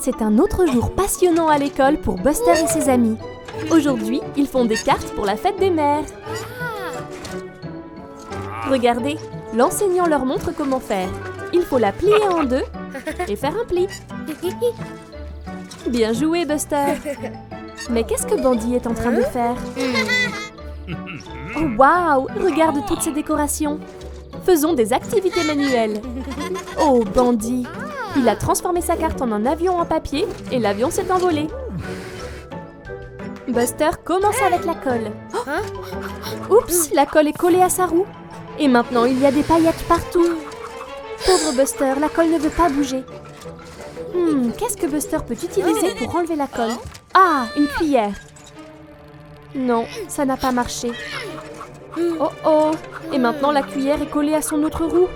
C'est un autre jour passionnant à l'école pour Buster et ses amis. Aujourd'hui, ils font des cartes pour la fête des mères. Regardez, l'enseignant leur montre comment faire. Il faut la plier en deux et faire un pli. Bien joué, Buster. Mais qu'est-ce que Bandy est en train de faire? Oh, waouh! Regarde toutes ces décorations. Faisons des activités manuelles. Oh, Bandy! Il a transformé sa carte en un avion en papier et l'avion s'est envolé. Buster commence avec la colle. Oh! Oups, la colle est collée à sa roue. Et maintenant, il y a des paillettes partout. Pauvre Buster, la colle ne veut pas bouger. Qu'est-ce que Buster peut utiliser pour enlever la colle? Ah, une cuillère. Non, ça n'a pas marché. Oh oh! Et maintenant, la cuillère est collée à son autre roue.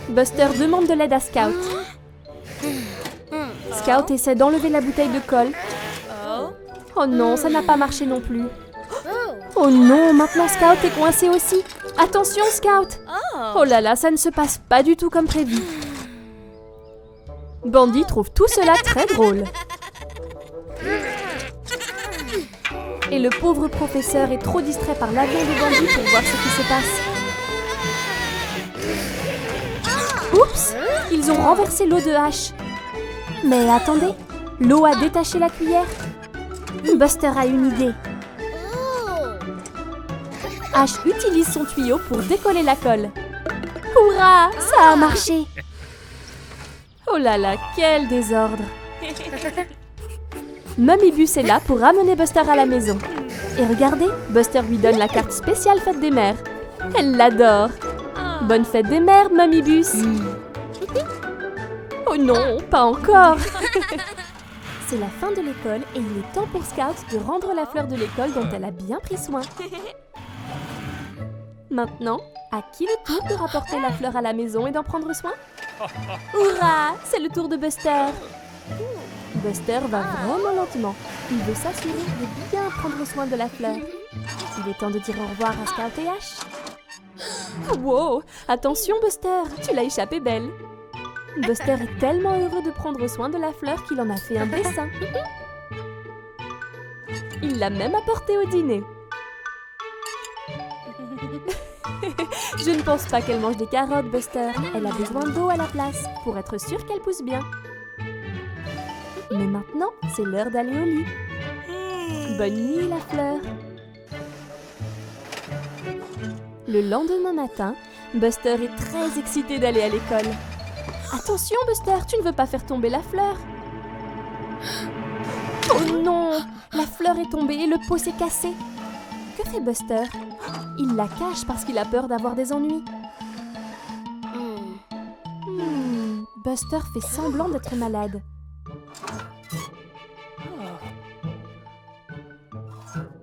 Buster demande de l'aide à Scout. Scout essaie d'enlever la bouteille de colle. Oh non, ça n'a pas marché non plus. Oh non, maintenant Scout est coincé aussi. Attention, Scout! Oh là là, ça ne se passe pas du tout comme prévu. Bandy trouve tout cela très drôle. Et le pauvre professeur est trop distrait par l'avion de Bandy pour voir ce qui se passe. Oups! Ils ont renversé l'eau de Ash. Mais attendez, l'eau a détaché la cuillère. Buster a une idée. Ash utilise son tuyau pour décoller la colle. Hurrah! Ça a marché! Oh là là, quel désordre! Mummy Bus est là pour ramener Buster à la maison. Et regardez, Buster lui donne la carte spéciale fête des mères. Elle l'adore! Bonne fête des mères, Mummy Bus! Oh non, pas encore! C'est la fin de l'école et il est temps pour Scout de rendre la fleur de l'école dont elle a bien pris soin. Maintenant, à qui le tour de rapporter la fleur à la maison et d'en prendre soin? Hurrah! C'est le tour de Buster! Buster va vraiment lentement. Il veut s'assurer de bien prendre soin de la fleur. Il est temps de dire au revoir à Scout et Ash. Wow! Attention, Buster! Tu l'as échappé belle! Buster est tellement heureux de prendre soin de la fleur qu'il en a fait un dessin. Il l'a même apporté au dîner. Je ne pense pas qu'elle mange des carottes, Buster. Elle a besoin d'eau à la place, pour être sûre qu'elle pousse bien. Mais maintenant, c'est l'heure d'aller au lit. Bonne nuit, la fleur. Le lendemain matin, Buster est très excité d'aller à l'école. Attention, Buster, tu ne veux pas faire tomber la fleur. Oh non! La fleur est tombée et le pot s'est cassé. Que fait Buster? Il la cache parce qu'il a peur d'avoir des ennuis. Buster fait semblant d'être malade.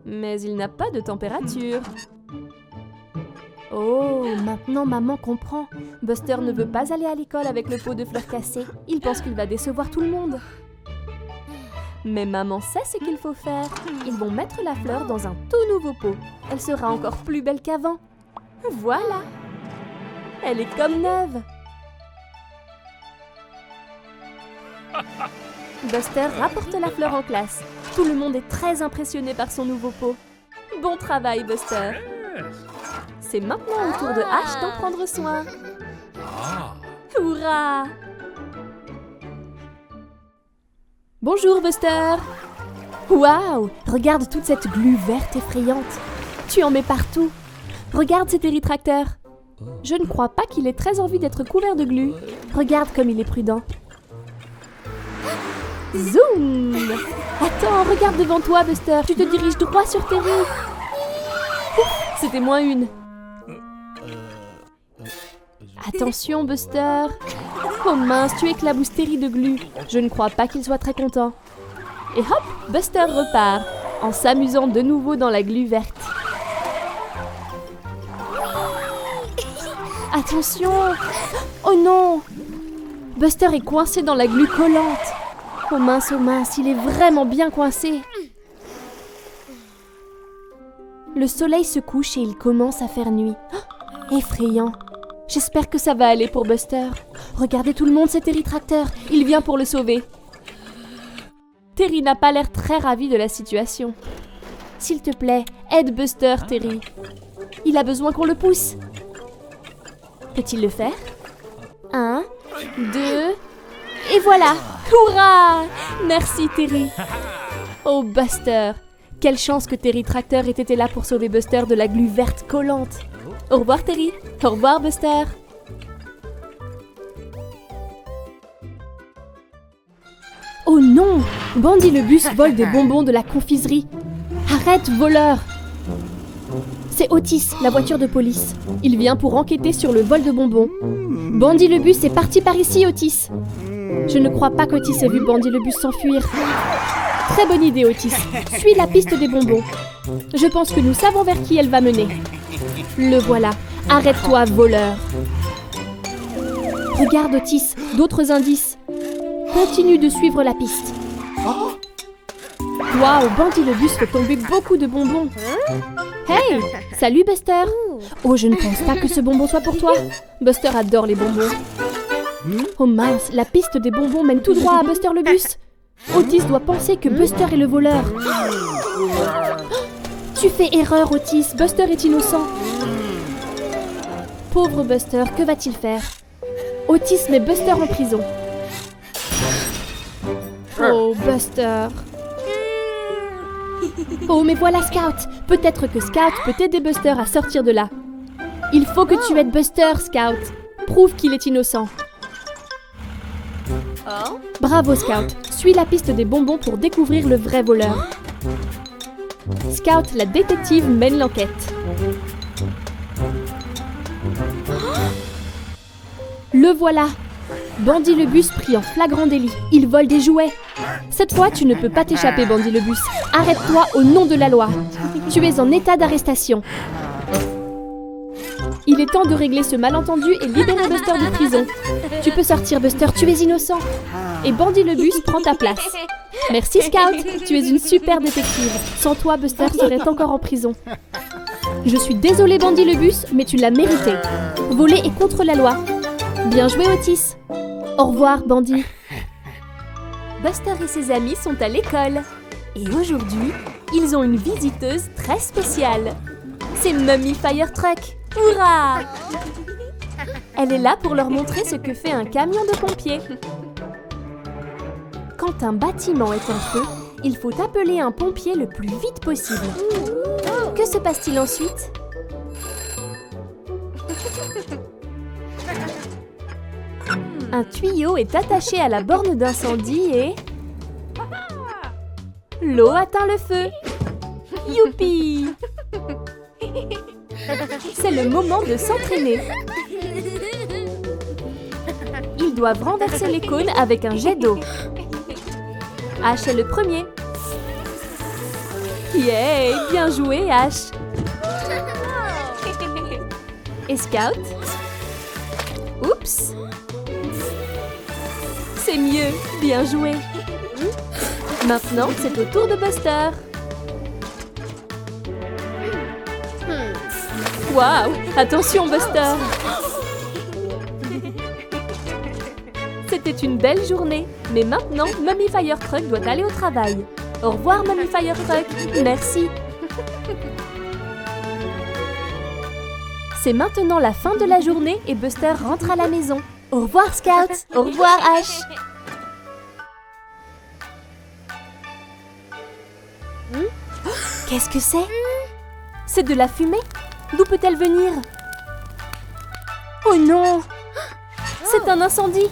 Mais il n'a pas de température. Oh, maintenant maman comprend. Buster ne veut pas aller à l'école avec le pot de fleurs cassé. Il pense qu'il va décevoir tout le monde. Mais maman sait ce qu'il faut faire. Ils vont mettre la fleur dans un tout nouveau pot. Elle sera encore plus belle qu'avant. Voilà! Elle est comme neuve. Buster rapporte la fleur en classe. Tout le monde est très impressionné par son nouveau pot. Bon travail, Buster. C'est maintenant au tour de Ash d'en prendre soin. Hurrah! Bonjour, Buster! Waouh! Regarde toute cette glu verte effrayante. Tu en mets partout. Regarde cetéritracteur. Je ne crois pas qu'il ait très envie d'être couvert de glu. Regarde comme il est prudent. Zoom! Attends, regarde devant toi, Buster. Tu te diriges droit sur tes roues. C'était moins une. Attention, Buster. Oh mince, tu éclabousses Terry de glu. Je ne crois pas qu'il soit très content. Et hop, Buster repart, en s'amusant de nouveau dans la glu verte. Attention! Oh non! Buster est coincé dans la glu collante. Oh mince, il est vraiment bien coincé. Le soleil se couche et il commence à faire nuit. Oh, effrayant. J'espère que ça va aller pour Buster. Regardez tout le monde, cetéritracteur. Il vient pour le sauver. Terry n'a pas l'air très ravi de la situation. S'il te plaît, aide Buster, Terry. Il a besoin qu'on le pousse. Peut-il le faire? 1, 2, et voilà! Hurrah! Merci, Terry. Oh, Buster! Quelle chance que Terry Tracteur ait été là pour sauver Buster de la glu verte collante. Au revoir, Terry. Au revoir, Buster. Oh non! Bandy le bus vole des bonbons de la confiserie. Arrête, voleur! C'est Otis, la voiture de police. Il vient pour enquêter sur le vol de bonbons. Bandy le bus est parti par ici, Otis. Je ne crois pas qu'Otis ait vu Bandy le bus s'enfuir. Très bonne idée, Otis. Suis la piste des bonbons. Je pense que nous savons vers qui elle va mener. Le voilà. Arrête-toi, voleur. Regarde, Otis, d'autres indices. Continue de suivre la piste. Waouh, Bandy le bus fait tomber beaucoup de bonbons. Hey, salut Buster. Oh, je ne pense pas que ce bonbon soit pour toi. Buster adore les bonbons. Oh mince, la piste des bonbons mène tout droit à Buster le bus. Otis doit penser que Buster est le voleur. Tu fais erreur, Otis. Buster est innocent. Pauvre Buster, que va-t-il faire? Otis met Buster en prison. Oh, Buster. Oh, mais voilà Scout. Peut-être que Scout peut aider Buster à sortir de là. Il faut que tu aides Buster, Scout. Prouve qu'il est innocent. Bravo, Scout. Suis la piste des bonbons pour découvrir le vrai voleur. Scout, la détective, mène l'enquête. Le voilà. Bandy le bus pris en flagrant délit. Il vole des jouets. Cette fois, tu ne peux pas t'échapper, Bandy le bus. Arrête-toi au nom de la loi. Tu es en état d'arrestation. Il est temps de régler ce malentendu et libérer Buster de prison. Tu peux sortir, Buster, tu es innocent. Et Bandy le bus prend ta place. Merci, Scout. Tu es une super détective. Sans toi, Buster serait encore en prison. Je suis désolée, Bandy le bus, mais tu l'as mérité. Voler est contre la loi. Bien joué, Otis. Au revoir, Bandy. Buster et ses amis sont à l'école. Et aujourd'hui, ils ont une visiteuse très spéciale. C'est Mummy Firetruck. Hurrah! Elle est là pour leur montrer ce que fait un camion de pompiers. Quand un bâtiment est en feu, il faut appeler un pompier le plus vite possible. Que se passe-t-il ensuite? Un tuyau est attaché à la borne d'incendie et... l'eau atteint le feu. Youpi! C'est le moment de s'entraîner. Ils doivent renverser les cônes avec un jet d'eau. Ash est le premier. Yeah! Bien joué, Ash! Et Scout? Oups! C'est mieux! Bien joué! Maintenant, c'est au tour de Buster. Waouh! Attention, Buster! C'était une belle journée, mais maintenant, Mummy Firetruck doit aller au travail. Au revoir, Mummy Firetruck! Merci! C'est maintenant la fin de la journée et Buster rentre à la maison. Au revoir, Scout! Au revoir, Ash! Qu'est-ce que c'est? C'est de la fumée? D'où peut-elle venir? Oh non! C'est un incendie!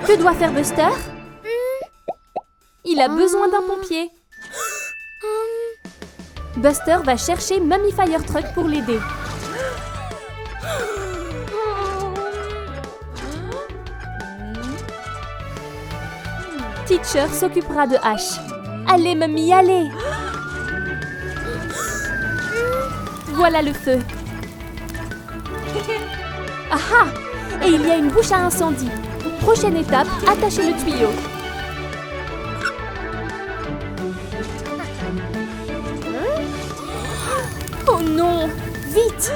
Que doit faire Buster? Il a besoin d'un pompier. Buster va chercher Mummy Firetruck pour l'aider. Teacher s'occupera de Ash. Allez, Mummy, allez! Voilà le feu. Ah ah! Et il y a une bouche à incendie. Prochaine étape, attachez le tuyau. Oh non! Vite!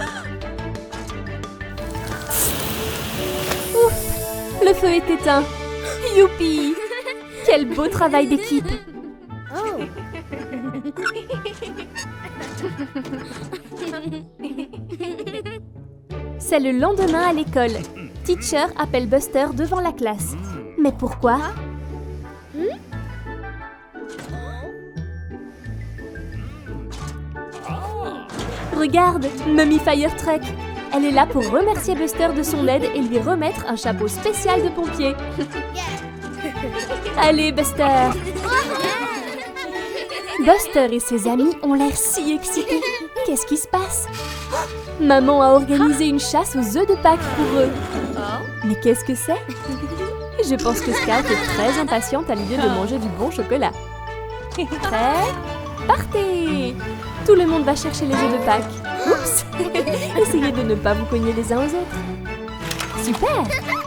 Ouf! Le feu est éteint. Youpi! Quel beau travail d'équipe! C'est le lendemain à l'école. Teacher appelle Buster devant la classe. Mais pourquoi? Regarde, Mummy Firetruck. Elle est là pour remercier Buster de son aide et lui remettre un chapeau spécial de pompier. Allez, Buster! Buster et ses amis ont l'air si excités. Qu'est-ce qui se passe? Maman a organisé une chasse aux œufs de Pâques pour eux. Mais qu'est-ce que c'est? Je pense que Scout est très impatiente à l'idée de manger du bon chocolat. Prêt? Partez! Tout le monde va chercher les œufs de Pâques. Oups! Essayez de ne pas vous cogner les uns aux autres. Super!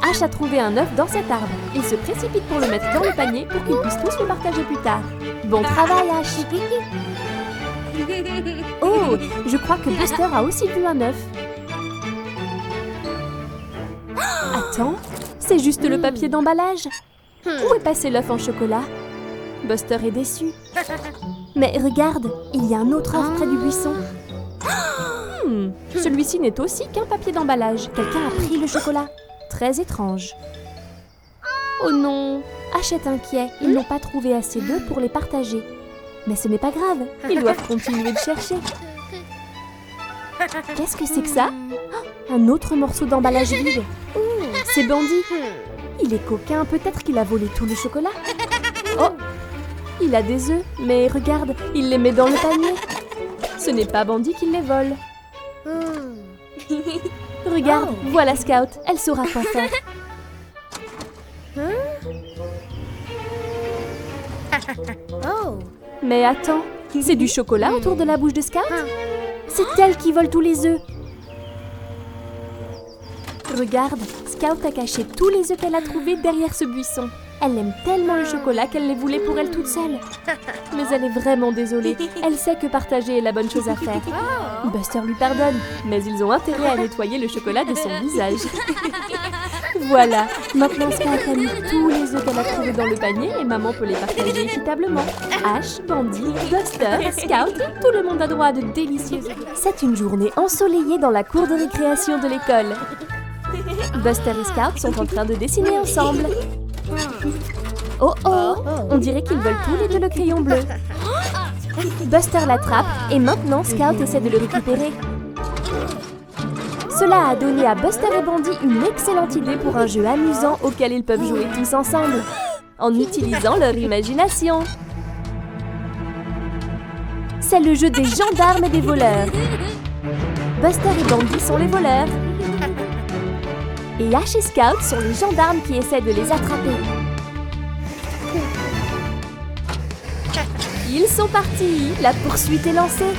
Ash a trouvé un œuf dans cet arbre. Il se précipite pour le mettre dans le panier pour qu'ils puissent tous le partager plus tard. Bon travail, Ash! Oh! Je crois que Buster a aussi vu un œuf. Attends, c'est juste le papier d'emballage. Où est passé l'œuf en chocolat? Buster est déçu. Mais regarde, il y a un autre œuf près du buisson. Celui-ci n'est aussi qu'un papier d'emballage. Quelqu'un a pris le chocolat. Très étrange. Oh non, Ash est inquiet. Ils n'ont pas trouvé assez d'œufs pour les partager. Mais ce n'est pas grave, ils doivent continuer de chercher. Qu'est-ce que c'est que ça? Un autre morceau d'emballage vide. C'est Bandy. Il est coquin, peut-être qu'il a volé tout le chocolat. Oh, il a des œufs, mais regarde, il les met dans le panier. Ce n'est pas Bandy qui les vole. Regarde, voilà Scout, elle saura quoi faire. Mais attends, c'est du chocolat autour de la bouche de Scout? C'est elle qui vole tous les œufs. Regarde, Scout a caché tous les œufs qu'elle a trouvés derrière ce buisson. Elle aime tellement le chocolat qu'elle les voulait pour elle toute seule. Mais elle est vraiment désolée. Elle sait que partager est la bonne chose à faire. Buster lui pardonne, mais ils ont intérêt à nettoyer le chocolat de son visage. Voilà, maintenant Scout a mis tous les œufs qu'elle a trouvés dans le panier et maman peut les partager équitablement. Ash, Bandy, Buster, Scout, tout le monde a droit à de délicieux œufs. C'est une journée ensoleillée dans la cour de récréation de l'école. Buster et Scout sont en train de dessiner ensemble. Oh oh, on dirait qu'ils veulent tous les deux le crayon bleu. Buster l'attrape et maintenant Scout essaie de le récupérer. Cela a donné à Buster et Bandy une excellente idée pour un jeu amusant auquel ils peuvent jouer tous ensemble, en utilisant leur imagination. C'est le jeu des gendarmes et des voleurs. Buster et Bandy sont les voleurs. Et Ash et Scout sont les gendarmes qui essaient de les attraper. Ils sont partis, la poursuite est lancée.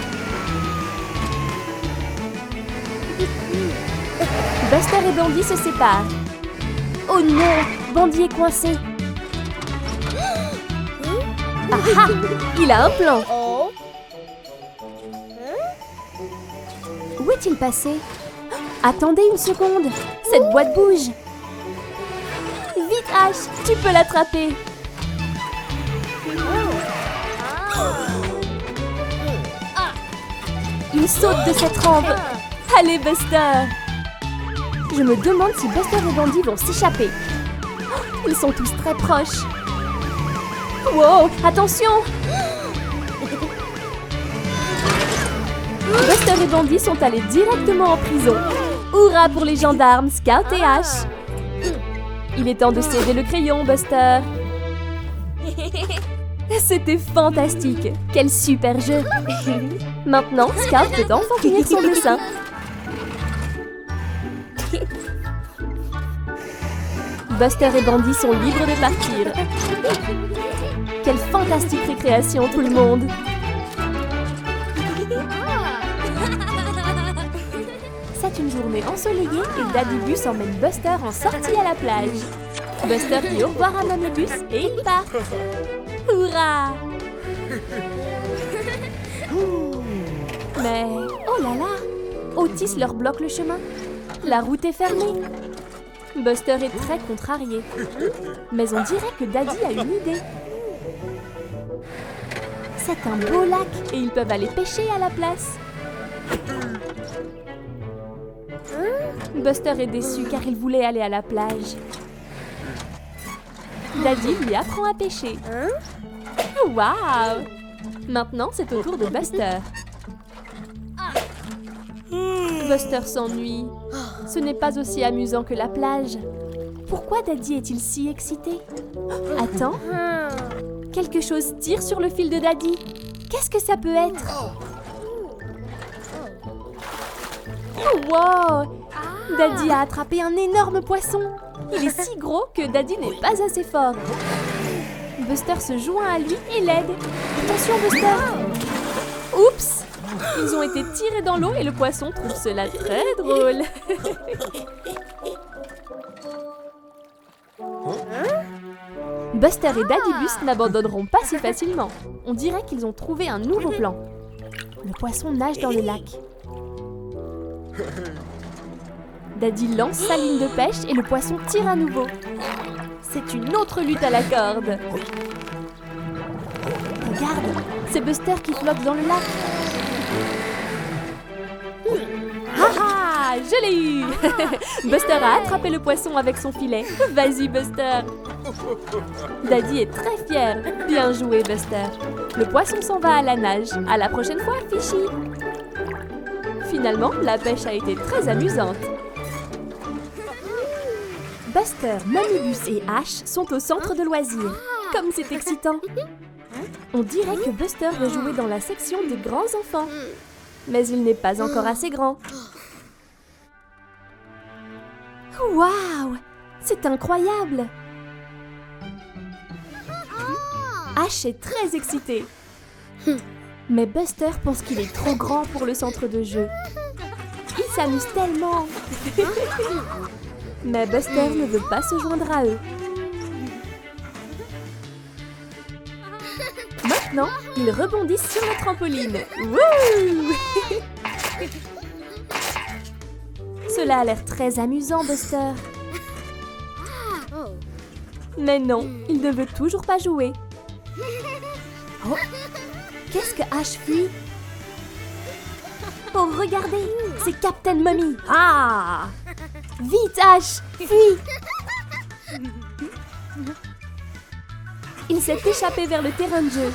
Buster et Bandy se séparent. Oh non, Bandy est coincé. Ah ah, il a un plan. Où est-il passé? Attendez une seconde, cette boîte bouge. Vite Ash, tu peux l'attraper. Il saute de cette rampe. Allez Buster. Je me demande si Buster et Bandy vont s'échapper. Ils sont tous très proches. Wow, attention. Buster et Bandy sont allés directement en prison. Hurrah pour les gendarmes, Scout et Ash. Il est temps de céder le crayon, Buster. C'était fantastique. Quel super jeu. Maintenant, Scout peut enfin finir son dessin. Buster et Bandy sont libres de partir. Quelle fantastique récréation, tout le monde. C'est une journée ensoleillée et Daddy Bus emmène Buster en sortie à la plage. Buster dit au revoir à Mamie Bus et il part. Hurrah! Mais, oh là là! Otis leur bloque le chemin. La route est fermée. Buster est très contrarié. Mais on dirait que Daddy a une idée. C'est un beau lac et ils peuvent aller pêcher à la place. Buster est déçu car il voulait aller à la plage. Daddy lui apprend à pêcher. Waouh! Maintenant, c'est au tour de Buster. Buster s'ennuie. Ce n'est pas aussi amusant que la plage. Pourquoi Daddy est-il si excité? Attends. Quelque chose tire sur le fil de Daddy. Qu'est-ce que ça peut être? Oh, wow! Daddy a attrapé un énorme poisson. Il est si gros que Daddy n'est pas assez fort. Buster se joint à lui et l'aide. Attention, Buster! Oups! Ils ont été tirés dans l'eau et le poisson trouve cela très drôle. Buster et Daddy Bus n'abandonneront pas si facilement. On dirait qu'ils ont trouvé un nouveau plan. Le poisson nage dans le lac. Daddy lance sa ligne de pêche et le poisson tire à nouveau. C'est une autre lutte à la corde. Regarde, c'est Buster qui flotte dans le lac. Ah, je l'ai eu! Buster a attrapé le poisson avec son filet. Vas-y, Buster! Daddy est très fier. Bien joué, Buster. Le poisson s'en va à la nage. À la prochaine fois, Fishy! Finalement, la pêche a été très amusante. Buster, Mamibus et Ash sont au centre de loisirs. Comme c'est excitant! On dirait que Buster veut jouer dans la section des grands enfants. Mais il n'est pas encore assez grand. Waouh! C'est incroyable! Ash est très excité. Mais Buster pense qu'il est trop grand pour le centre de jeu. Il s'amuse tellement! Mais Buster ne veut pas se joindre à eux. Maintenant, ils rebondissent sur la trampoline. Wouh! Cela a l'air très amusant, Buster. Mais non, il ne veut toujours pas jouer. Oh! Qu'est-ce que Ash fuit? Oh, regardez! C'est Captain Mummy! Ah! Vite, Ash! Fuis! Il s'est échappé vers le terrain de jeu.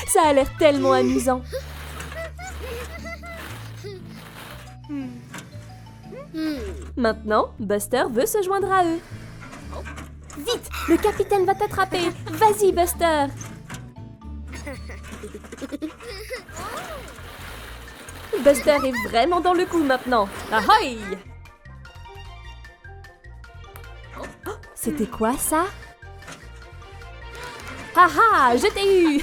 Ça a l'air tellement amusant. Maintenant, Buster veut se joindre à eux. Vite, le capitaine va t'attraper. Vas-y, Buster. Buster est vraiment dans le coup maintenant. Ahoy! C'était quoi ça? Haha, je t'ai eu!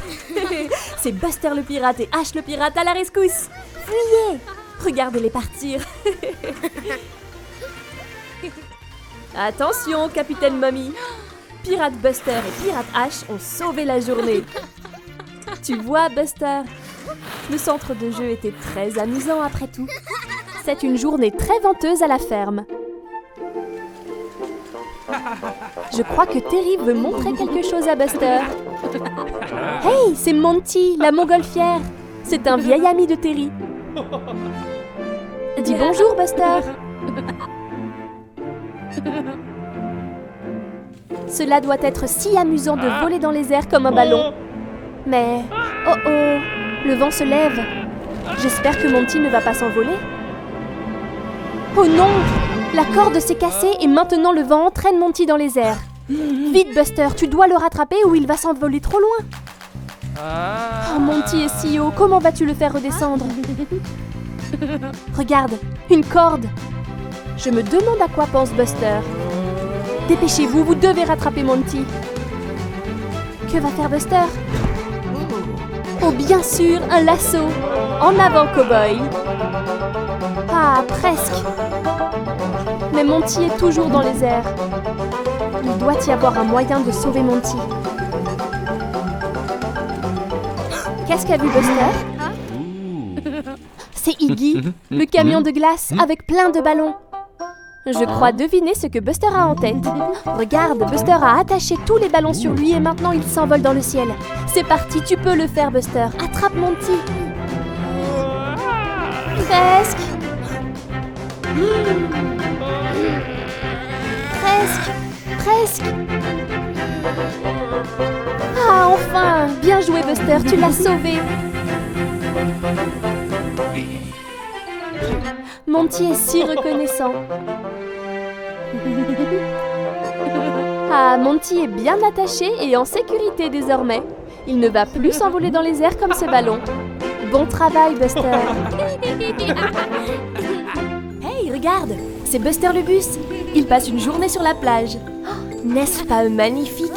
C'est Buster le pirate et Ash le pirate à la rescousse! Fuyez! Regardez-les partir! Attention, Capitaine Mummy! Pirate Buster et Pirate Ash ont sauvé la journée. Tu vois, Buster? Le centre de jeu était très amusant après tout. C'est une journée très venteuse à la ferme. Je crois que Terry veut montrer quelque chose à Buster. Hey, c'est Monty, la montgolfière. C'est un vieil ami de Terry. Dis bonjour, Buster. Cela doit être si amusant de voler dans les airs comme un ballon. Mais, oh oh, le vent se lève. J'espère que Monty ne va pas s'envoler. Oh non! La corde s'est cassée et maintenant le vent entraîne Monty dans les airs. Vite, Buster, tu dois le rattraper ou il va s'envoler trop loin. Oh, Monty est si haut, comment vas-tu le faire redescendre? Regarde, une corde. Je me demande à quoi pense Buster. Dépêchez-vous, vous devez rattraper Monty. Que va faire Buster? Oh, bien sûr, un lasso. En avant, cow-boy. Ah, presque. Mais Monty est toujours dans les airs. Il doit y avoir un moyen de sauver Monty. Qu'est-ce qu'a vu Buster? C'est Iggy, le camion de glace avec plein de ballons. Je crois deviner ce que Buster a en tête. Regarde, Buster a attaché tous les ballons sur lui et maintenant il s'envole dans le ciel. C'est parti, tu peux le faire, Buster. Attrape Monty. Presque. Presque. Ah, enfin! Bien joué, Buster, tu l'as sauvé. Monty est si reconnaissant. Ah, Monty est bien attaché et en sécurité désormais. Il ne va plus s'envoler dans les airs comme ce ballon. Bon travail, Buster. Hey, regarde, c'est Buster le bus. Il passe une journée sur la plage. Oh, n'est-ce pas magnifique?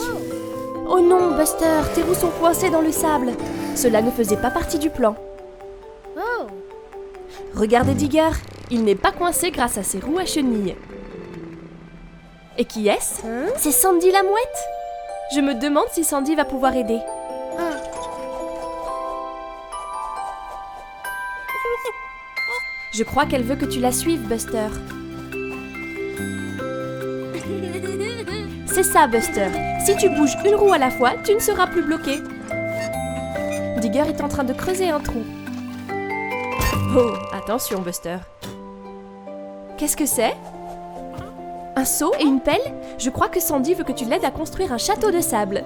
Oh non, Buster, tes roues sont coincées dans le sable. Cela ne faisait pas partie du plan. Regardez Digger, il n'est pas coincé grâce à ses roues à chenilles. Et qui est-ce? C'est Sandy la mouette. Je me demande si Sandy va pouvoir aider. Je crois qu'elle veut que tu la suives, Buster. C'est ça, Buster. Si tu bouges une roue à la fois, tu ne seras plus bloqué. Digger est en train de creuser un trou. Oh, attention, Buster. Qu'est-ce que c'est? Un seau et une pelle? Je crois que Sandy veut que tu l'aides à construire un château de sable.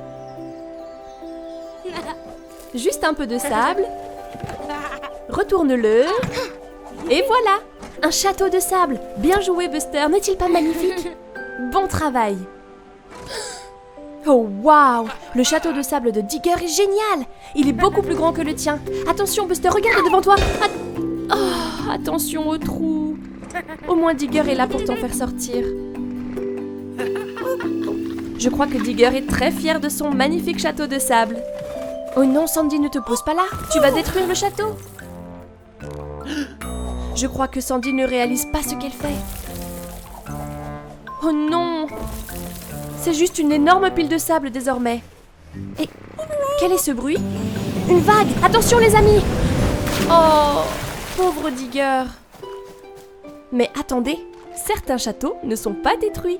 Juste un peu de sable. Retourne-le. Et voilà! Un château de sable. Bien joué, Buster. N'est-il pas magnifique? Bon travail. Oh, waouh! Le château de sable de Digger est génial! Il est beaucoup plus grand que le tien. Attention, Buster, regarde devant toi. Oh, attention au trou. Au moins Digger est là pour t'en faire sortir. Je crois que Digger est très fier de son magnifique château de sable. Oh non, Sandy, ne te pose pas là. Tu vas détruire le château. Je crois que Sandy ne réalise pas ce qu'elle fait. Oh non! C'est juste une énorme pile de sable désormais. Et quel est ce bruit? Une vague! Attention les amis! Oh, pauvre Digger! Mais attendez, certains châteaux ne sont pas détruits.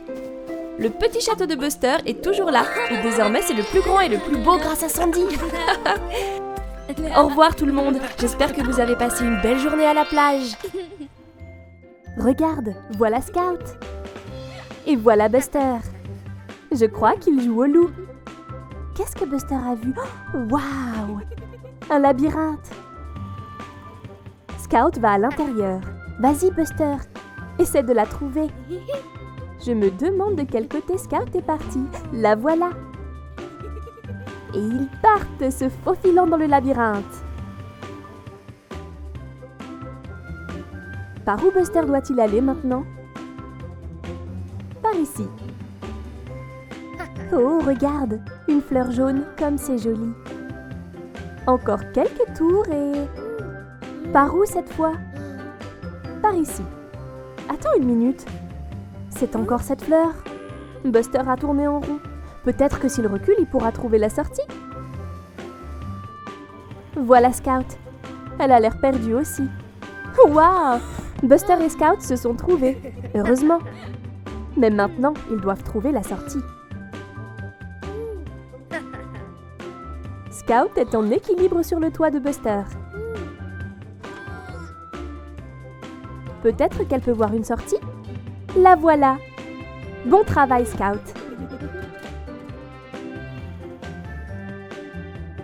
Le petit château de Buster est toujours là. Et désormais c'est le plus grand et le plus beau grâce à Sandy. Au revoir tout le monde. J'espère que vous avez passé une belle journée à la plage. Regarde, voilà Scout. Et voilà Buster. Je crois qu'il joue au loup. Qu'est-ce que Buster a vu? Waouh! Un labyrinthe. Scout va à l'intérieur. Vas-y Buster, essaie de la trouver. Je me demande de quel côté Scout est parti. La voilà. Et ils partent, se faufilant dans le labyrinthe. Par où Buster doit-il aller maintenant? Par ici. Oh, regarde, une fleur jaune, comme c'est joli. Encore quelques tours et... Par où cette fois? Par ici. Attends une minute. C'est encore cette fleur. Buster a tourné en rond. Peut-être que s'il recule, il pourra trouver la sortie. Voilà Scout. Elle a l'air perdue aussi. Waouh! Buster et Scout se sont trouvés. Heureusement. Mais maintenant, ils doivent trouver la sortie. Scout est en équilibre sur le toit de Buster. Peut-être qu'elle peut voir une sortie? La voilà! Bon travail, Scout!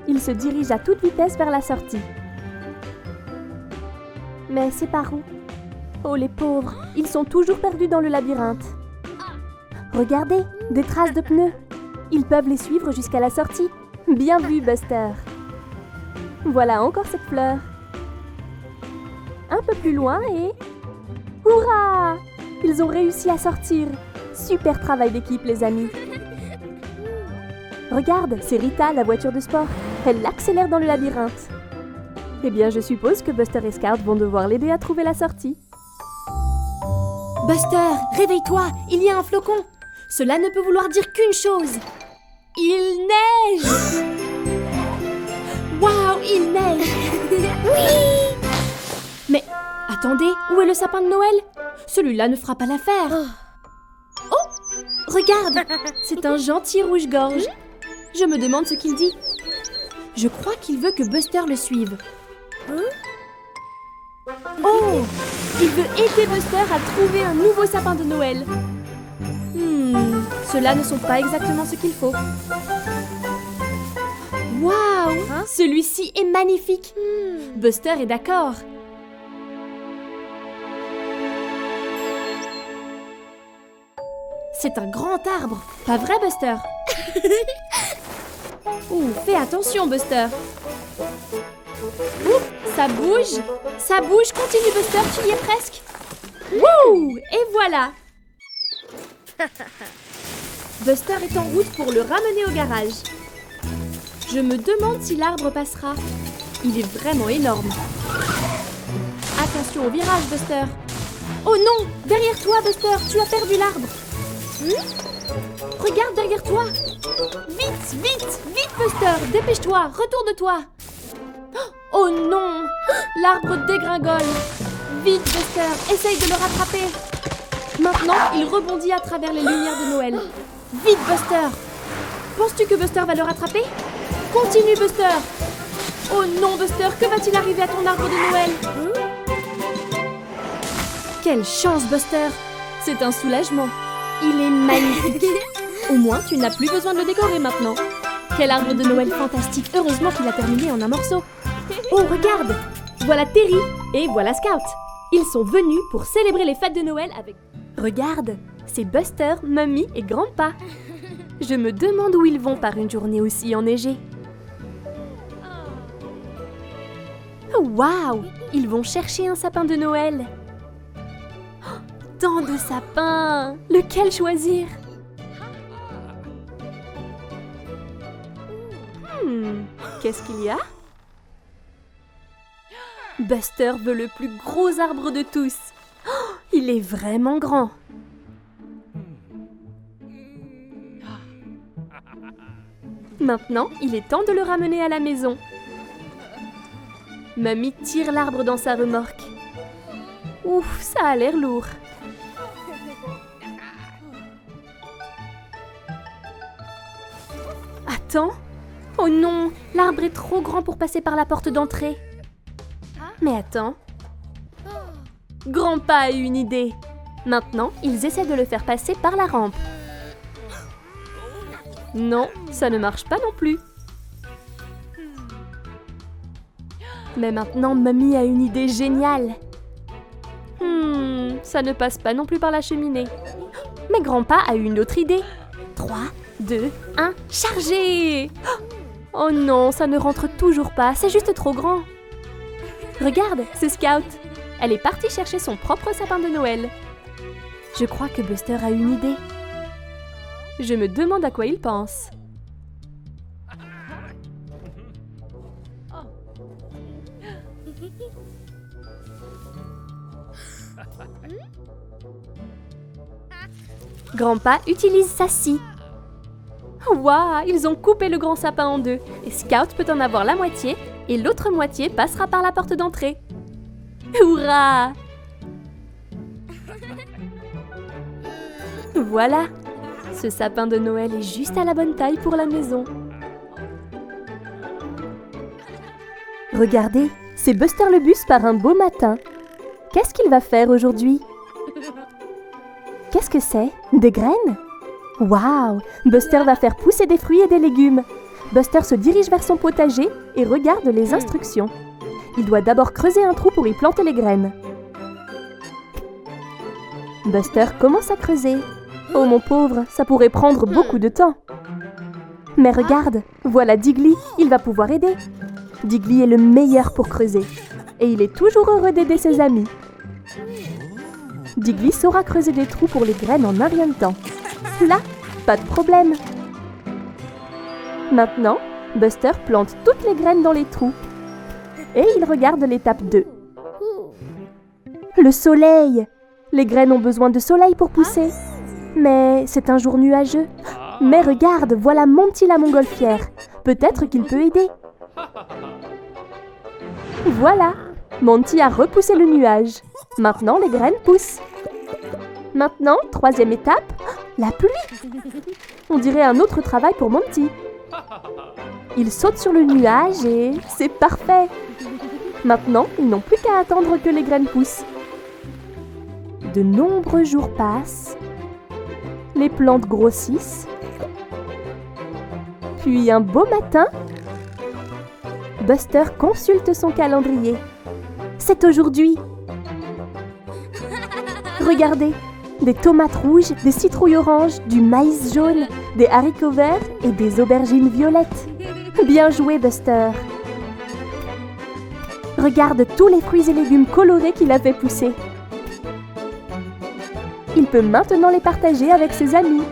Il se dirige à toute vitesse vers la sortie. Mais c'est par où? Oh les pauvres, ils sont toujours perdus dans le labyrinthe. Regardez, des traces de pneus. Ils peuvent les suivre jusqu'à la sortie. Bien vu, Buster. Voilà encore cette fleur. Un peu plus loin et... Hurrah! Ils ont réussi à sortir. Super travail d'équipe, les amis. Regarde, c'est Rita, la voiture de sport. Elle accélère dans le labyrinthe. Eh bien, je suppose que Buster et Scout vont devoir l'aider à trouver la sortie. Buster, réveille-toi, il y a un flocon. Cela ne peut vouloir dire qu'une chose. Il neige! Waouh, il neige! Oui! Mais attendez, où est le sapin de Noël? celui-là ne fera pas l'affaire. Oh, regarde, c'est un gentil rouge-gorge. Je me demande ce qu'il dit. Je crois qu'il veut que Buster le suive. Oh, il veut aider Buster à trouver un nouveau sapin de Noël. Ceux-là ne sont pas exactement ce qu'il faut. Waouh, celui-ci est magnifique. Buster est d'accord. C'est un grand arbre, pas vrai Buster? Ouh, fais attention Buster. Ouh, ça bouge, continue Buster, tu y es presque. Wouh, et voilà. Buster est en route pour le ramener au garage. Je me demande si l'arbre passera. Il est vraiment énorme. Attention au virage, Buster. Oh non, derrière toi, Buster, tu as perdu l'arbre. Regarde derrière toi. Vite, vite, vite, Buster, dépêche-toi, retourne-toi. Oh non, l'arbre dégringole. Vite, Buster, essaye de le rattraper. Maintenant, il rebondit à travers les lumières de Noël. Vite, Buster. Penses-tu que Buster va le rattraper? Continue, Buster. Oh non, Buster, que va-t-il arriver à ton arbre de Noël? Quelle chance, Buster. C'est un soulagement. Il est magnifique. Au moins, tu n'as plus besoin de le décorer maintenant. Quel arbre de Noël fantastique. Heureusement qu'il a terminé en un morceau. Oh, regarde. Voilà Terry et voilà Scout. Ils sont venus pour célébrer les fêtes de Noël avec... Regarde, c'est Buster, Mamie et Grandpa. Je me demande où ils vont par une journée aussi enneigée. Waouh! Ils vont chercher un sapin de Noël. Oh, tant de sapins! Lequel choisir? Qu'est-ce qu'il y a? Buster veut le plus gros arbre de tous. Oh, il est vraiment grand. Maintenant, il est temps de le ramener à la maison. Mamie tire l'arbre dans sa remorque. Ouf, ça a l'air lourd. Attends. Oh non, l'arbre est trop grand pour passer par la porte d'entrée. Mais attends. Grandpa a eu une idée. Maintenant, ils essaient de le faire passer par la rampe. Non, ça ne marche pas non plus. Mais maintenant, Mamie a une idée géniale. Ça ne passe pas non plus par la cheminée. Mais Grandpa a eu une autre idée. 3, 2, 1, chargez! Oh non, ça ne rentre toujours pas, c'est juste trop grand. Regarde, c'est Scout. Elle est partie chercher son propre sapin de Noël. Je crois que Buster a une idée. Je me demande à quoi il pense. Grandpa utilise sa scie. Waouh, ils ont coupé le grand sapin en deux. Et Scout peut en avoir la moitié et l'autre moitié passera par la porte d'entrée. Hurrah! Voilà, ce sapin de Noël est juste à la bonne taille pour la maison. Regardez, c'est Buster le bus par un beau matin. Qu'est-ce qu'il va faire aujourd'hui? Qu'est-ce que c'est? Des graines? Waouh! Buster va faire pousser des fruits et des légumes. Buster se dirige vers son potager et regarde les instructions. Il doit d'abord creuser un trou pour y planter les graines. Buster commence à creuser. Oh mon pauvre, ça pourrait prendre beaucoup de temps. Mais regarde, voilà Diggly, il va pouvoir aider. Diggly est le meilleur pour creuser. Et il est toujours heureux d'aider ses amis. Diggly saura creuser des trous pour les graines en un rien de temps. Là, pas de problème. Maintenant, Buster plante toutes les graines dans les trous. Et il regarde l'étape 2. Le soleil! Les graines ont besoin de soleil pour pousser. Mais c'est un jour nuageux. Mais regarde, voilà Monty la montgolfière. Peut-être qu'il peut aider. Voilà, Monty a repoussé le nuage. Maintenant, les graines poussent. Maintenant, troisième étape, la pluie. On dirait un autre travail pour Monty. Il saute sur le nuage et c'est parfait. Maintenant, ils n'ont plus qu'à attendre que les graines poussent. De nombreux jours passent. Les plantes grossissent. Puis un beau matin, Buster consulte son calendrier. C'est aujourd'hui. Regardez, des tomates rouges, des citrouilles oranges, du maïs jaune, des haricots verts et des aubergines violettes. Bien joué, Buster. Regarde tous les fruits et légumes colorés qu'il a fait pousser. Il peut maintenant les partager avec ses amis.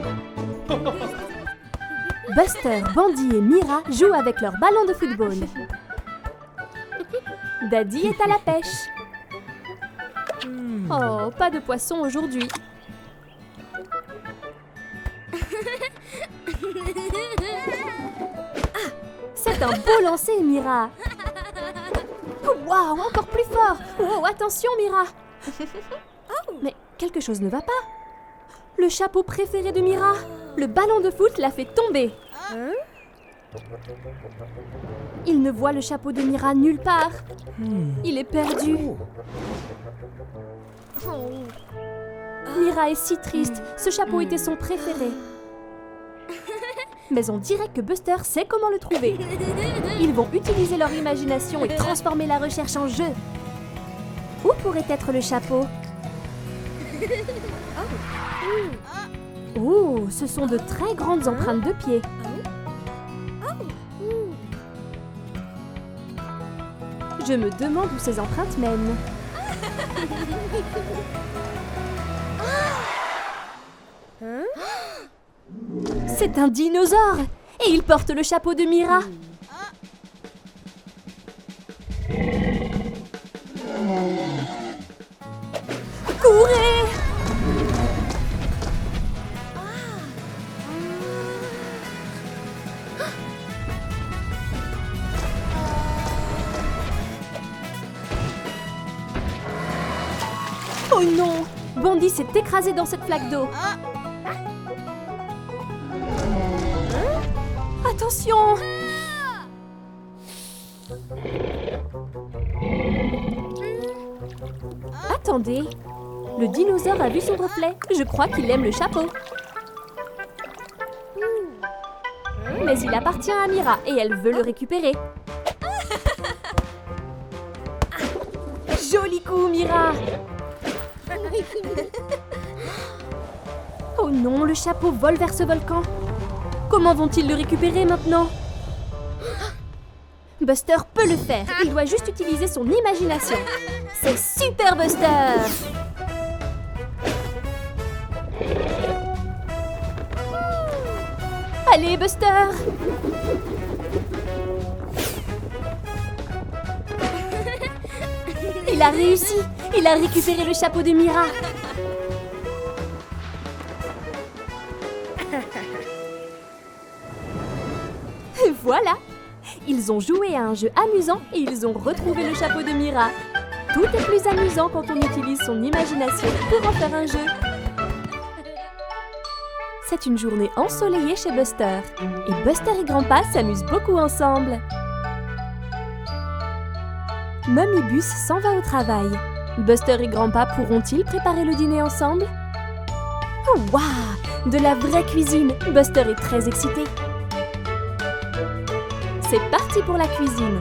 Buster, Bandy et Mira jouent avec leur ballon de football. Daddy est à la pêche. Oh, pas de poisson aujourd'hui. C'est un beau lancer, Mira. Waouh, encore plus fort. Oh, attention, Mira. Mais quelque chose ne va pas. Le chapeau préféré de Mira, le ballon de foot l'a fait tomber. Il ne voit le chapeau de Mira nulle part. Il est perdu. Mira est si triste. Ce chapeau était son préféré. Mais on dirait que Buster sait comment le trouver. Ils vont utiliser leur imagination et transformer la recherche en jeu. Où pourrait être le chapeau? Oh, ce sont de très grandes empreintes de pieds. Je me demande où ces empreintes mènent. C'est un dinosaure! Et il porte le chapeau de Mira. Courez! Oh non! Bandy s'est écrasé dans cette flaque d'eau. Attention! Attendez, le dinosaure a vu son reflet. Je crois qu'il aime le chapeau. Mais il appartient à Mira et elle veut le récupérer. Joli coup, Mira! Oh non, le chapeau vole vers ce volcan. Comment vont-ils le récupérer maintenant? Buster peut le faire. Il doit juste utiliser son imagination. C'est super, Buster! Allez, Buster! Il a réussi! Il a récupéré le chapeau de Mira. Voilà! Ils ont joué à un jeu amusant et ils ont retrouvé le chapeau de Mira. Tout est plus amusant quand on utilise son imagination pour en faire un jeu. C'est une journée ensoleillée chez Buster. Et Buster et Grandpa s'amusent beaucoup ensemble. Mummy Bus s'en va au travail. Buster et Grandpa pourront-ils préparer le dîner ensemble? Oh, waouh! De la vraie cuisine! Buster est très excité. C'est parti pour la cuisine.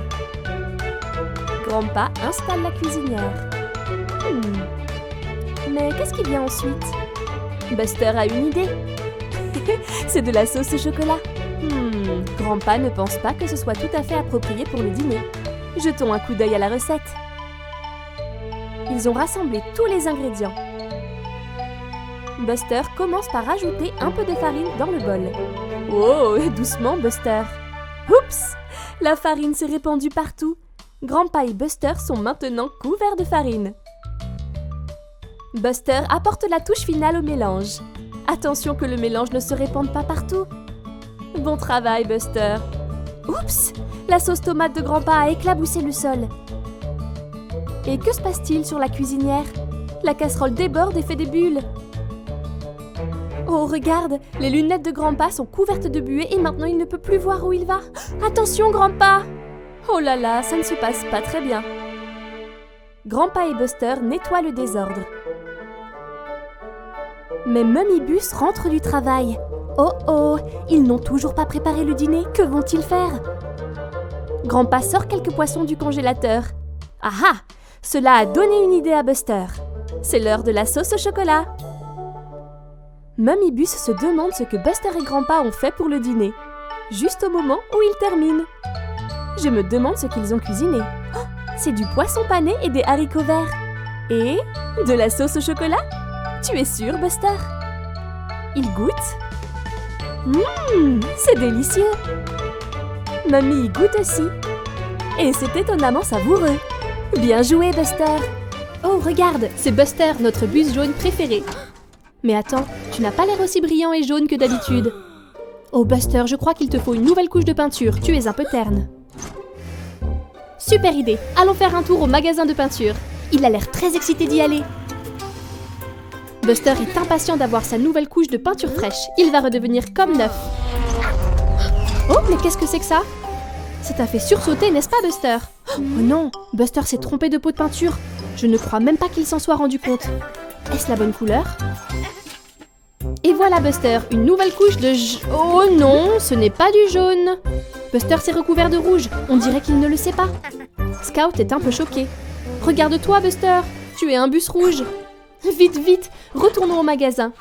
Grandpa installe la cuisinière. Mais qu'est-ce qui vient ensuite? Buster a une idée. C'est de la sauce au chocolat. Grandpa ne pense pas que ce soit tout à fait approprié pour le dîner. Jetons un coup d'œil à la recette. Ils ont rassemblé tous les ingrédients. Buster commence par ajouter un peu de farine dans le bol. Oh, doucement, Buster. Oups! La farine s'est répandue partout. Grandpa et Buster sont maintenant couverts de farine. Buster apporte la touche finale au mélange. Attention que le mélange ne se répande pas partout. Bon travail, Buster. Oups! La sauce tomate de Grandpa a éclaboussé le sol. Et que se passe-t-il sur la cuisinière? La casserole déborde et fait des bulles. Oh, regarde, les lunettes de Grandpa sont couvertes de buée et maintenant il ne peut plus voir où il va. Attention, Grandpa! Oh là là, ça ne se passe pas très bien. Grandpa et Buster nettoient le désordre. Mais Mummy Bus rentre du travail. Oh oh, ils n'ont toujours pas préparé le dîner, que vont-ils faire? Grandpa sort quelques poissons du congélateur. Ah ah, cela a donné une idée à Buster. C'est l'heure de la sauce au chocolat. Mummy Bus se demande ce que Buster et Grandpa ont fait pour le dîner, juste au moment où ils terminent. Je me demande ce qu'ils ont cuisiné. Oh, c'est du poisson pané et des haricots verts. Et de la sauce au chocolat? Tu es sûr, Buster? Il goûte? C'est délicieux! Mummy y goûte aussi. Et c'est étonnamment savoureux. Bien joué, Buster! Oh, regarde, c'est Buster, notre bus jaune préféré. Mais attends, tu n'as pas l'air aussi brillant et jaune que d'habitude. Oh Buster, je crois qu'il te faut une nouvelle couche de peinture, tu es un peu terne. Super idée, allons faire un tour au magasin de peinture. Il a l'air très excité d'y aller. Buster est impatient d'avoir sa nouvelle couche de peinture fraîche. Il va redevenir comme neuf. Oh, mais qu'est-ce que c'est que ça? Ça t'a fait sursauter, n'est-ce pas Buster? Oh non, Buster s'est trompé de pot de peinture. Je ne crois même pas qu'il s'en soit rendu compte. Est-ce la bonne couleur? Et voilà Buster, une nouvelle couche de Oh non, ce n'est pas du jaune. Buster s'est recouvert de rouge, on dirait qu'il ne le sait pas. Scout est un peu choqué. Regarde-toi Buster, tu es un bus rouge. Vite, vite, retournons au magasin.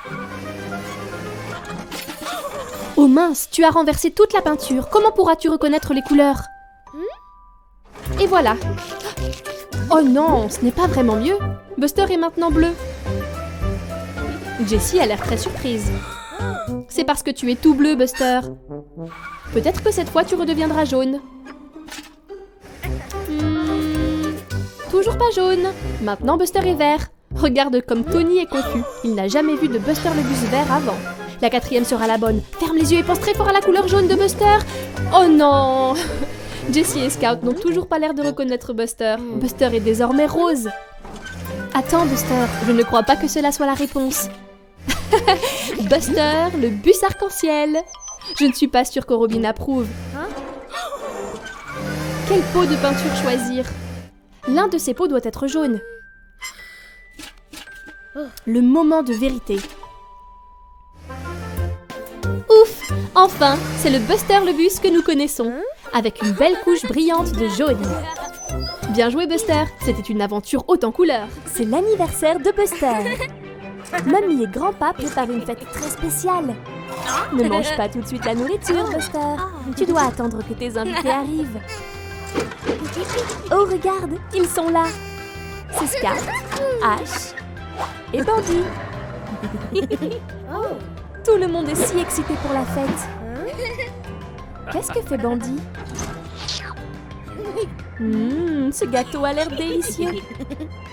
Oh mince, tu as renversé toute la peinture. Comment pourras-tu reconnaître les couleurs? Et voilà. Oh non, ce n'est pas vraiment mieux. Buster est maintenant bleu. Jessie a l'air très surprise. C'est parce que tu es tout bleu, Buster. Peut-être que cette fois tu redeviendras jaune. Toujours pas jaune. Maintenant Buster est vert. Regarde comme Tony est confus. Il n'a jamais vu de Buster le bus vert avant. La quatrième sera la bonne. Ferme les yeux et pense très fort à la couleur jaune de Buster. Oh non! Jessie et Scout n'ont toujours pas l'air de reconnaître Buster. Buster est désormais rose. Attends Buster, je ne crois pas que cela soit la réponse. Buster, le bus arc-en-ciel. Je ne suis pas sûre que Robin approuve. Quel pot de peinture choisir? L'un de ces pots doit être jaune. Le moment de vérité. Ouf! Enfin, c'est le Buster le bus que nous connaissons, avec une belle couche brillante de jaune. Bien joué Buster, c'était une aventure haute en couleurs. C'est l'anniversaire de Buster. Mamie et Grandpa préparent une fête très spéciale. Ne mange pas tout de suite la nourriture, Buster. Tu dois attendre que tes invités arrivent. Oh, regarde, ils sont là. C'est Scout, Ash et Bandit. Tout le monde est si excité pour la fête. Qu'est-ce que fait Bandit? Ce gâteau a l'air délicieux.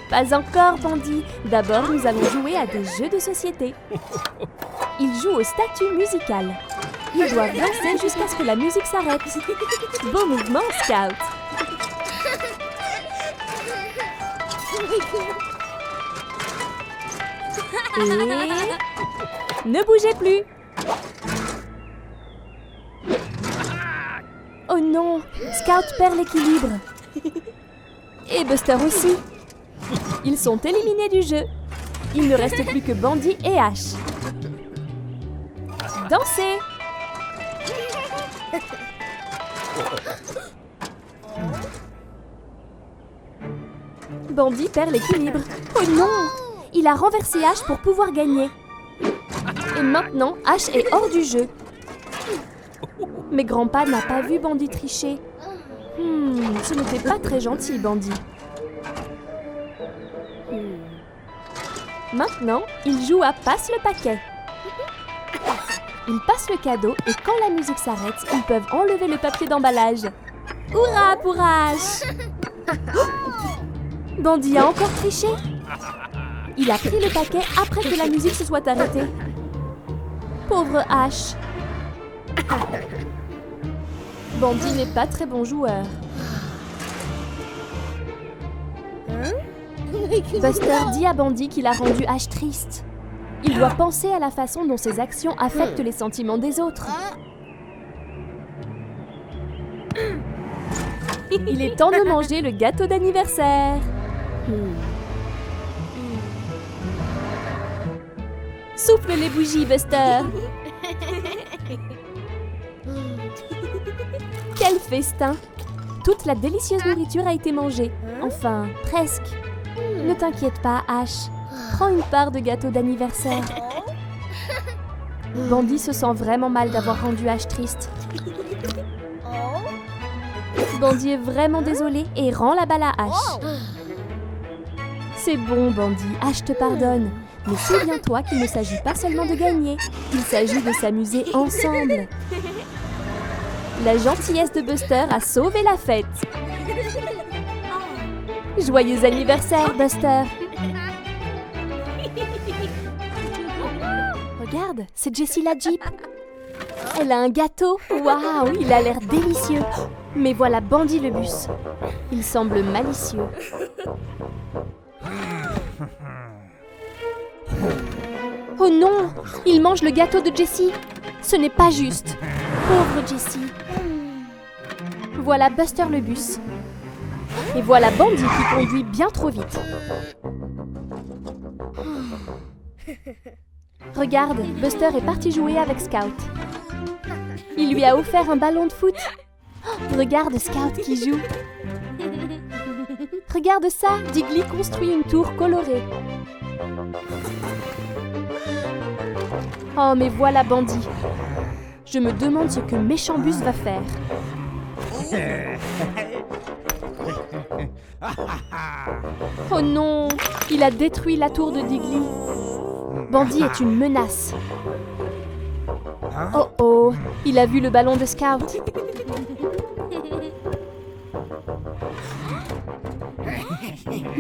Pas encore, Bandit. D'abord, nous allons jouer à des jeux de société. Ils jouent au statut musical. Ils doivent danser jusqu'à ce que la musique s'arrête. Beau mouvement, Scout. Et... ne bougez plus. Oh non, Scout perd l'équilibre. Et Buster aussi. Ils sont éliminés du jeu. Il ne reste plus que Bandit et Ash. Dansez. Bandit perd l'équilibre. Oh non! Il a renversé Ash pour pouvoir gagner. Et maintenant, Ash est hors du jeu. Mais Grandpa n'a pas vu Bandit tricher. Ce n'était pas très gentil, Bandit. Maintenant, il joue à Passe le paquet. Ils passent le cadeau et quand la musique s'arrête, ils peuvent enlever le papier d'emballage. Hurrah pour Ash! Bandit a encore triché. Il a pris le paquet après que la musique se soit arrêtée. Pauvre Ash. Bandit n'est pas très bon joueur. Buster dit à Bandit qu'il a rendu Ash triste. Il doit penser à la façon dont ses actions affectent les sentiments des autres. Il est temps de manger le gâteau d'anniversaire. Souffle les bougies, Buster. Quel festin! Toute la délicieuse nourriture a été mangée. Enfin, presque. Ne t'inquiète pas, Ash. Prends une part de gâteau d'anniversaire. Bandy se sent vraiment mal d'avoir rendu Ash triste. Bandy est vraiment désolé et rend la balle à Ash. C'est bon, Bandy, Ash te pardonne. Mais souviens-toi qu'il ne s'agit pas seulement de gagner. Il s'agit de s'amuser ensemble. La gentillesse de Buster a sauvé la fête. Joyeux anniversaire, Buster! Regarde, c'est Jessie la Jeep. Elle a un gâteau. Waouh, il a l'air délicieux. Mais voilà Bandy le bus. Il semble malicieux. Oh non, il mange le gâteau de Jessie. Ce n'est pas juste. Pauvre Jessie. Voilà Buster le bus. Et voilà Bandy qui conduit bien trop vite. Regarde, Buster est parti jouer avec Scout. Il lui a offert un ballon de foot. Oh, regarde Scout qui joue. Regarde ça, Diggly construit une tour colorée. Oh, mais voilà Bandy. Je me demande ce que Méchant Bus va faire. Oh non, il a détruit la tour de Diggly. Bandy est une menace. Oh oh, il a vu le ballon de Scout.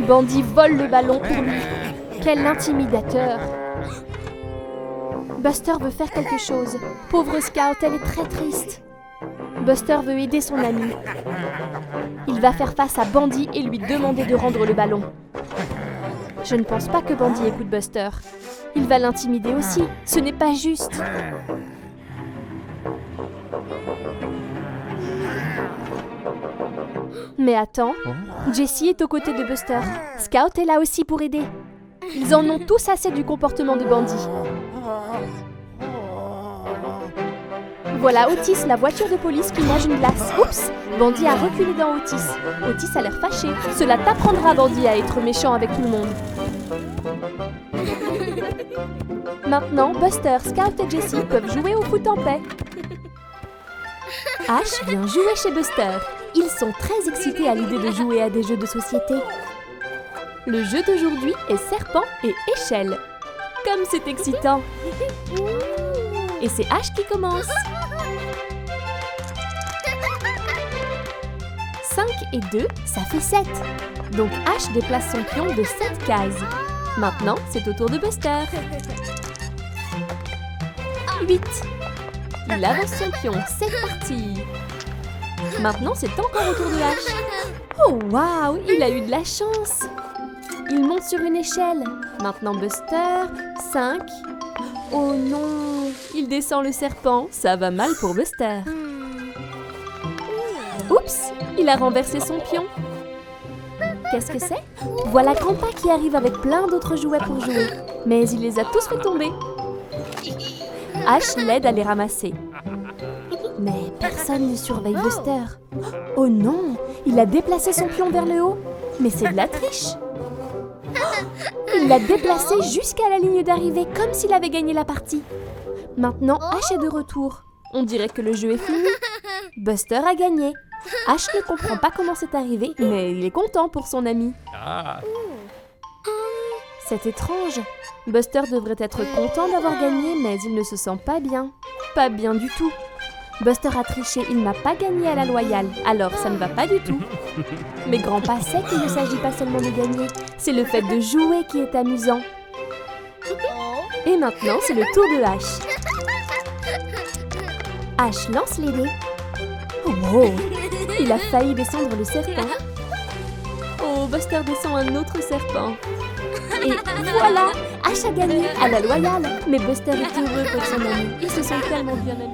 Bandy vole le ballon pour lui. Quel intimidateur. Buster veut faire quelque chose. Pauvre Scout, elle est très triste. Buster veut aider son ami. Il va faire face à Bandy et lui demander de rendre le ballon. Je ne pense pas que Bandy écoute Buster. Il va l'intimider aussi. Ce n'est pas juste. Mais attends, Jessie est aux côtés de Buster. Scout est là aussi pour aider. Ils en ont tous assez du comportement de Bandy. Voilà Otis, la voiture de police qui nage une glace. Oups, Bandy a reculé dans Otis. Otis a l'air fâché. Cela t'apprendra, Bandy, à être méchant avec tout le monde. Maintenant, Buster, Scout et Jessie peuvent jouer au foot en paix. Ash vient jouer chez Buster. Ils sont très excités à l'idée de jouer à des jeux de société. Le jeu d'aujourd'hui est serpent et échelle. Comme c'est excitant! Et c'est Ash qui commence. 5 et 2, ça fait 7. Donc Ash déplace son pion de 7 cases. Maintenant, c'est au tour de Buster. 8. Il avance son pion, c'est parti. Maintenant, c'est encore au tour de Ash. Oh waouh, il a eu de la chance. Il monte sur une échelle. Maintenant Buster, 5. Oh non, il descend le serpent. Ça va mal pour Buster. Oups, il a renversé son pion. Qu'est-ce que c'est? Voilà Grandpa qui arrive avec plein d'autres jouets pour jouer. Mais il les a tous fait tomber. Ash l'aide à les ramasser. Mais personne ne surveille Buster. Oh non, il a déplacé son pion vers le haut. Mais c'est de la triche. Il l'a déplacé jusqu'à la ligne d'arrivée, comme s'il avait gagné la partie. Maintenant, Ash est de retour. On dirait que le jeu est fini. Buster a gagné. Ash ne comprend pas comment c'est arrivé, mais il est content pour son ami. C'est étrange. Buster devrait être content d'avoir gagné, mais il ne se sent pas bien. Pas bien du tout. Buster a triché, il n'a pas gagné à la loyale, alors ça ne va pas du tout. Mais Grandpa sait qu'il ne s'agit pas seulement de gagner, c'est le fait de jouer qui est amusant. Et maintenant, c'est le tour de Ash. Ash lance les dés. Oh, il a failli descendre le serpent. Oh, Buster descend un autre serpent. Et voilà, Ash a gagné à la loyale. Mais Buster est heureux pour son ami. Ils se sont tellement bien amusés.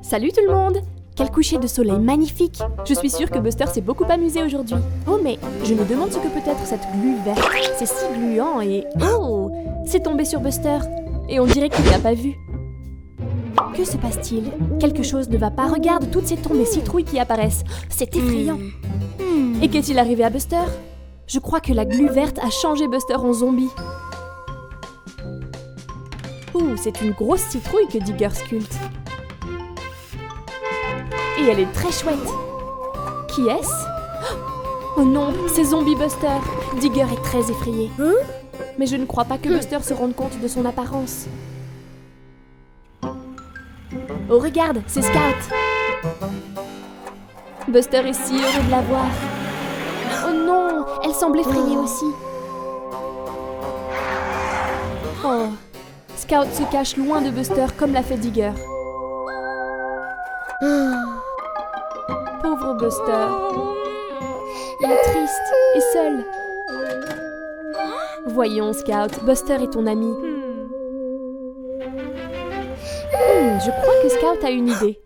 Salut tout le monde! Quel coucher de soleil magnifique! Je suis sûre que Buster s'est beaucoup amusé aujourd'hui. Oh mais, je me demande ce que peut être cette glu verte. C'est si gluant et... Oh! C'est tombé sur Buster. Et on dirait qu'il l'a pas vu. Que se passe-t-il? Quelque chose ne va pas. Regarde toutes ces tombes et citrouilles qui apparaissent. C'est effrayant. Et qu'est-il arrivé à Buster? Je crois que la glu verte a changé Buster en zombie. Ouh, c'est une grosse citrouille que Digger sculpte. Et elle est très chouette. Qui est-ce? Oh non, c'est Zombie Buster. Digger est très effrayé. Mais je ne crois pas que Buster se rende compte de son apparence. Oh regarde, c'est Scout. Buster est si heureux de la voir. Oh non, elle semble effrayée aussi. Oh, Scout se cache loin de Buster comme l'a fait Digger. Pauvre Buster. Il est triste et seul. Voyons, Scout, Buster est ton ami. Je crois que Scout a une idée.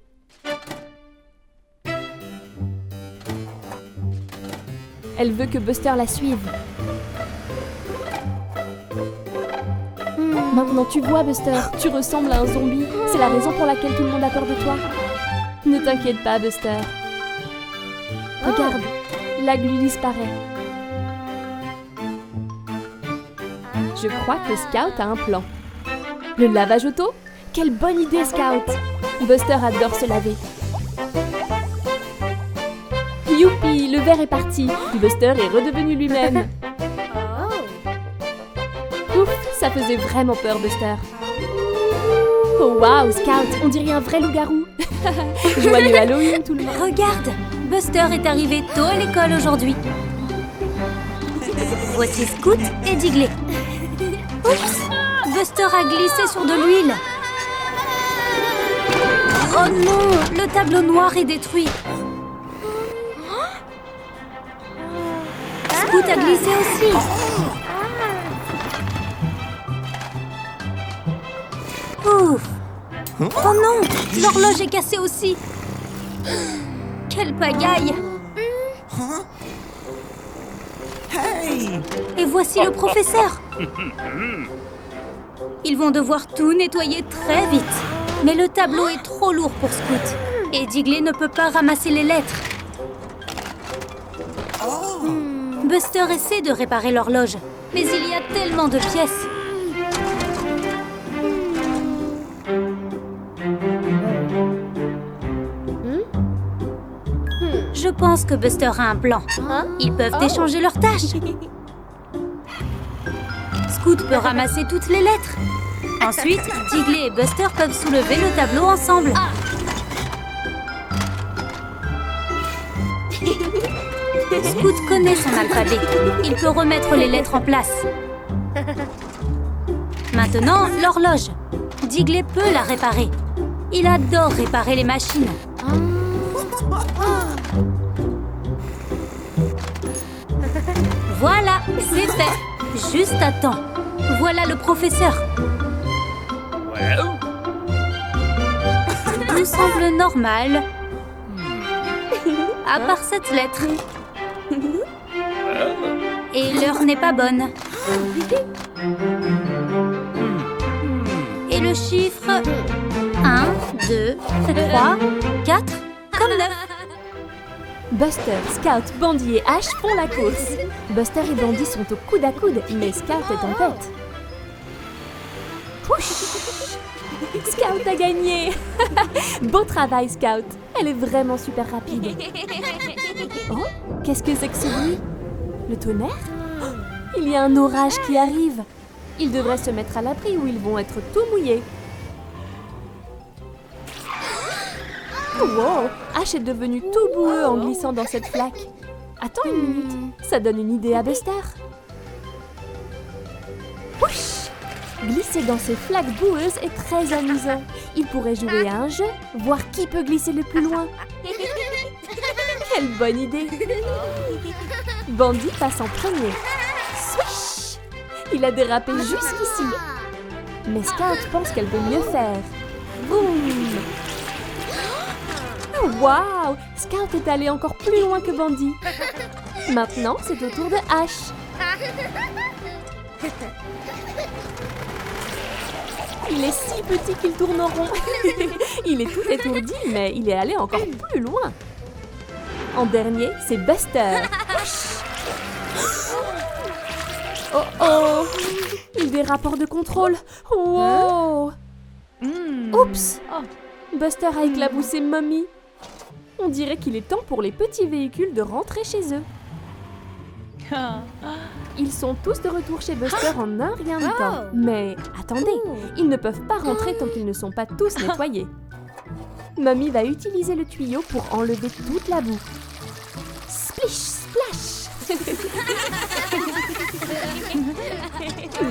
Elle veut que Buster la suive. Maintenant tu vois, Buster, tu ressembles à un zombie. C'est la raison pour laquelle tout le monde a peur de toi. Ne t'inquiète pas, Buster. Regarde, la glu disparaît. Je crois que Scout a un plan. Le lavage auto? Quelle bonne idée, Scout! Buster adore se laver. Youpi, le verre est parti. Buster est redevenu lui-même. Ouf, ça faisait vraiment peur, Buster. Oh waouh, Scout, on dirait un vrai loup-garou. Joyeux Halloween, tout le monde. Regarde, Buster est arrivé tôt à l'école aujourd'hui. Voici Scout et Digley. Oups, Buster a glissé sur de l'huile. Oh non, le tableau noir est détruit. Scout a glissé aussi. Ouf. Oh non, l'horloge est cassée aussi. Quelle pagaille. Et voici le professeur. Ils vont devoir tout nettoyer très vite. Mais le tableau est trop lourd pour Scout. Et Digley ne peut pas ramasser les lettres. Buster essaie de réparer l'horloge. Mais il y a tellement de pièces. Je pense que Buster a un plan. Ils peuvent échanger leurs tâches. Scout peut ramasser toutes les lettres. Ensuite, Digley et Buster peuvent soulever le tableau ensemble. Scout connaît son alphabet. Il peut remettre les lettres en place. Maintenant, l'horloge. Digley peut la réparer. Il adore réparer les machines. Voilà, c'est fait. Juste à temps. Voilà le professeur. Tout semble normal. À part cette lettre. Et l'heure n'est pas bonne. Et le chiffre 1, 2, 3, 4, comme 9. Buster, Scout, Bandit et Ash font la course. Buster et Bandit sont au coude à coude, mais Scout est en tête. Pouch! Scout a gagné. Beau travail, Scout. Elle est vraiment super rapide. Oh, qu'est-ce que c'est que ce bruit? Le tonnerre? Oh, il y a un orage qui arrive. Ils devraient se mettre à l'abri ou ils vont être tout mouillés. Wow, Ash est devenu tout boueux en glissant dans cette flaque. Attends une minute, ça donne une idée à Buster. Ouch! Glisser dans ces flaques boueuses est très amusant. Il pourrait jouer à un jeu, voir qui peut glisser le plus loin. Quelle bonne idée! Bandy passe en premier. Swish! Il a dérapé jusqu'ici. Mais Scout pense qu'elle peut mieux faire. Boum! Waouh! Scout est allé encore plus loin que Bandy. Maintenant, c'est au tour de Ash. Il est si petit qu'il tourne en rond. Il est tout étourdi, mais il est allé encore plus loin. En dernier, c'est Buster. Oh oh! Il dérape hors de contrôle. Wow! Oups! Buster a éclaboussé Mommy. On dirait qu'il est temps pour les petits véhicules de rentrer chez eux. Ils sont tous de retour chez Buster en un rien de temps. Mais attendez, ils ne peuvent pas rentrer tant qu'ils ne sont pas tous nettoyés. Mommy va utiliser le tuyau pour enlever toute la boue. Splish, splash!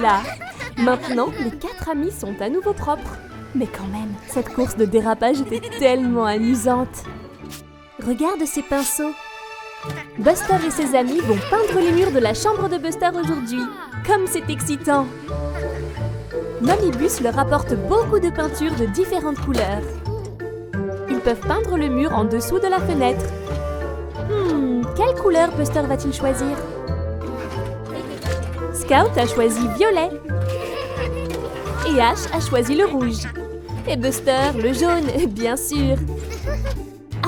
Là, maintenant, les 4 amis sont à nouveau propres. Mais quand même, cette course de dérapage était tellement amusante. Regarde ces pinceaux. Buster et ses amis vont peindre les murs de la chambre de Buster aujourd'hui. Comme c'est excitant! Mommybus leur apporte beaucoup de peintures de différentes couleurs. Ils peuvent peindre le mur en dessous de la fenêtre. Quelle couleur Buster va-t-il choisir? Scout a choisi violet. Et Ash a choisi le rouge. Et Buster, le jaune, bien sûr.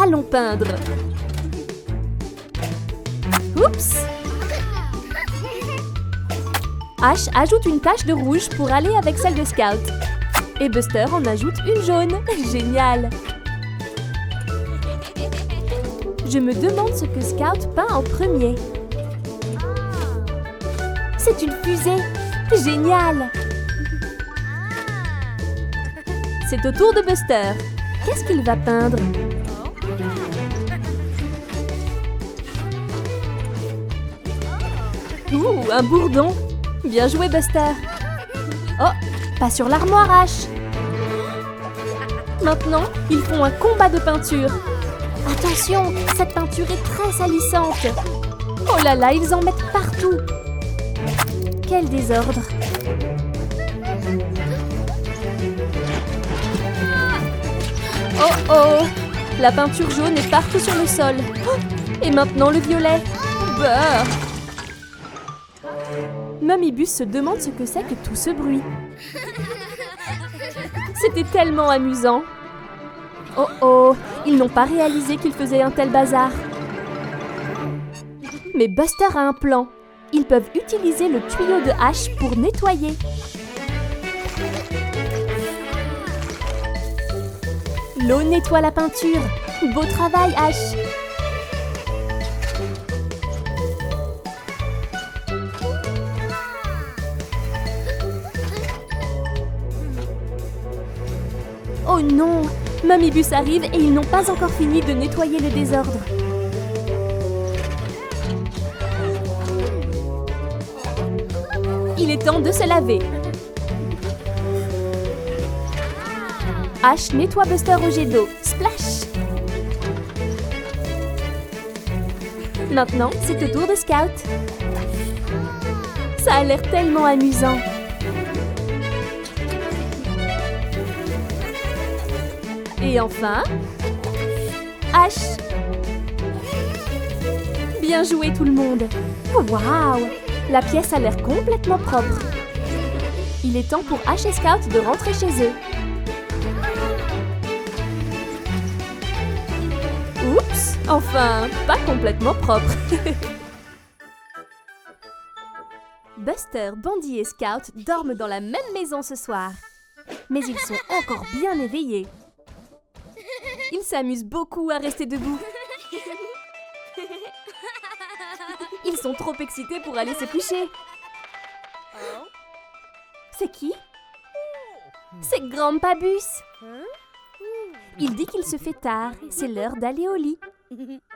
Allons peindre. Oups! Ash ajoute une tache de rouge pour aller avec celle de Scout. Et Buster en ajoute une jaune. Génial! Je me demande ce que Scout peint en premier. C'est une fusée! Génial! C'est au tour de Buster. Qu'est-ce qu'il va peindre? Ouh, un bourdon! Bien joué, Buster! Oh, pas sur l'armoire, Ash! Maintenant, ils font un combat de peinture. Attention, cette peinture est très salissante. Oh là là, ils en mettent partout. Quel désordre! Oh oh! La peinture jaune est partout sur le sol. Oh, et maintenant le violet. Beurre! Mommybus se demande ce que c'est que tout ce bruit. C'était tellement amusant. Oh oh! Ils n'ont pas réalisé qu'ils faisaient un tel bazar. Mais Buster a un plan. Ils peuvent utiliser le tuyau de Ash pour nettoyer. L'eau nettoie la peinture. Beau travail, Ash! Oh non! Mommybus arrive et ils n'ont pas encore fini de nettoyer le désordre. Il est temps de se laver. Ash nettoie Buster au jet d'eau. Splash! Maintenant, c'est au tour de Scout. Ça a l'air tellement amusant. Et enfin, Ash. Bien joué tout le monde. Waouh! La pièce a l'air complètement propre. Il est temps pour Ash et Scout de rentrer chez eux. Oups! Enfin, pas complètement propre. Buster, Bandy et Scout dorment dans la même maison ce soir. Mais ils sont encore bien éveillés. Ils s'amusent beaucoup à rester debout. Ils sont trop excités pour aller se coucher. C'est qui? C'est Grandpa Bus. Il dit qu'il se fait tard, c'est l'heure d'aller au lit.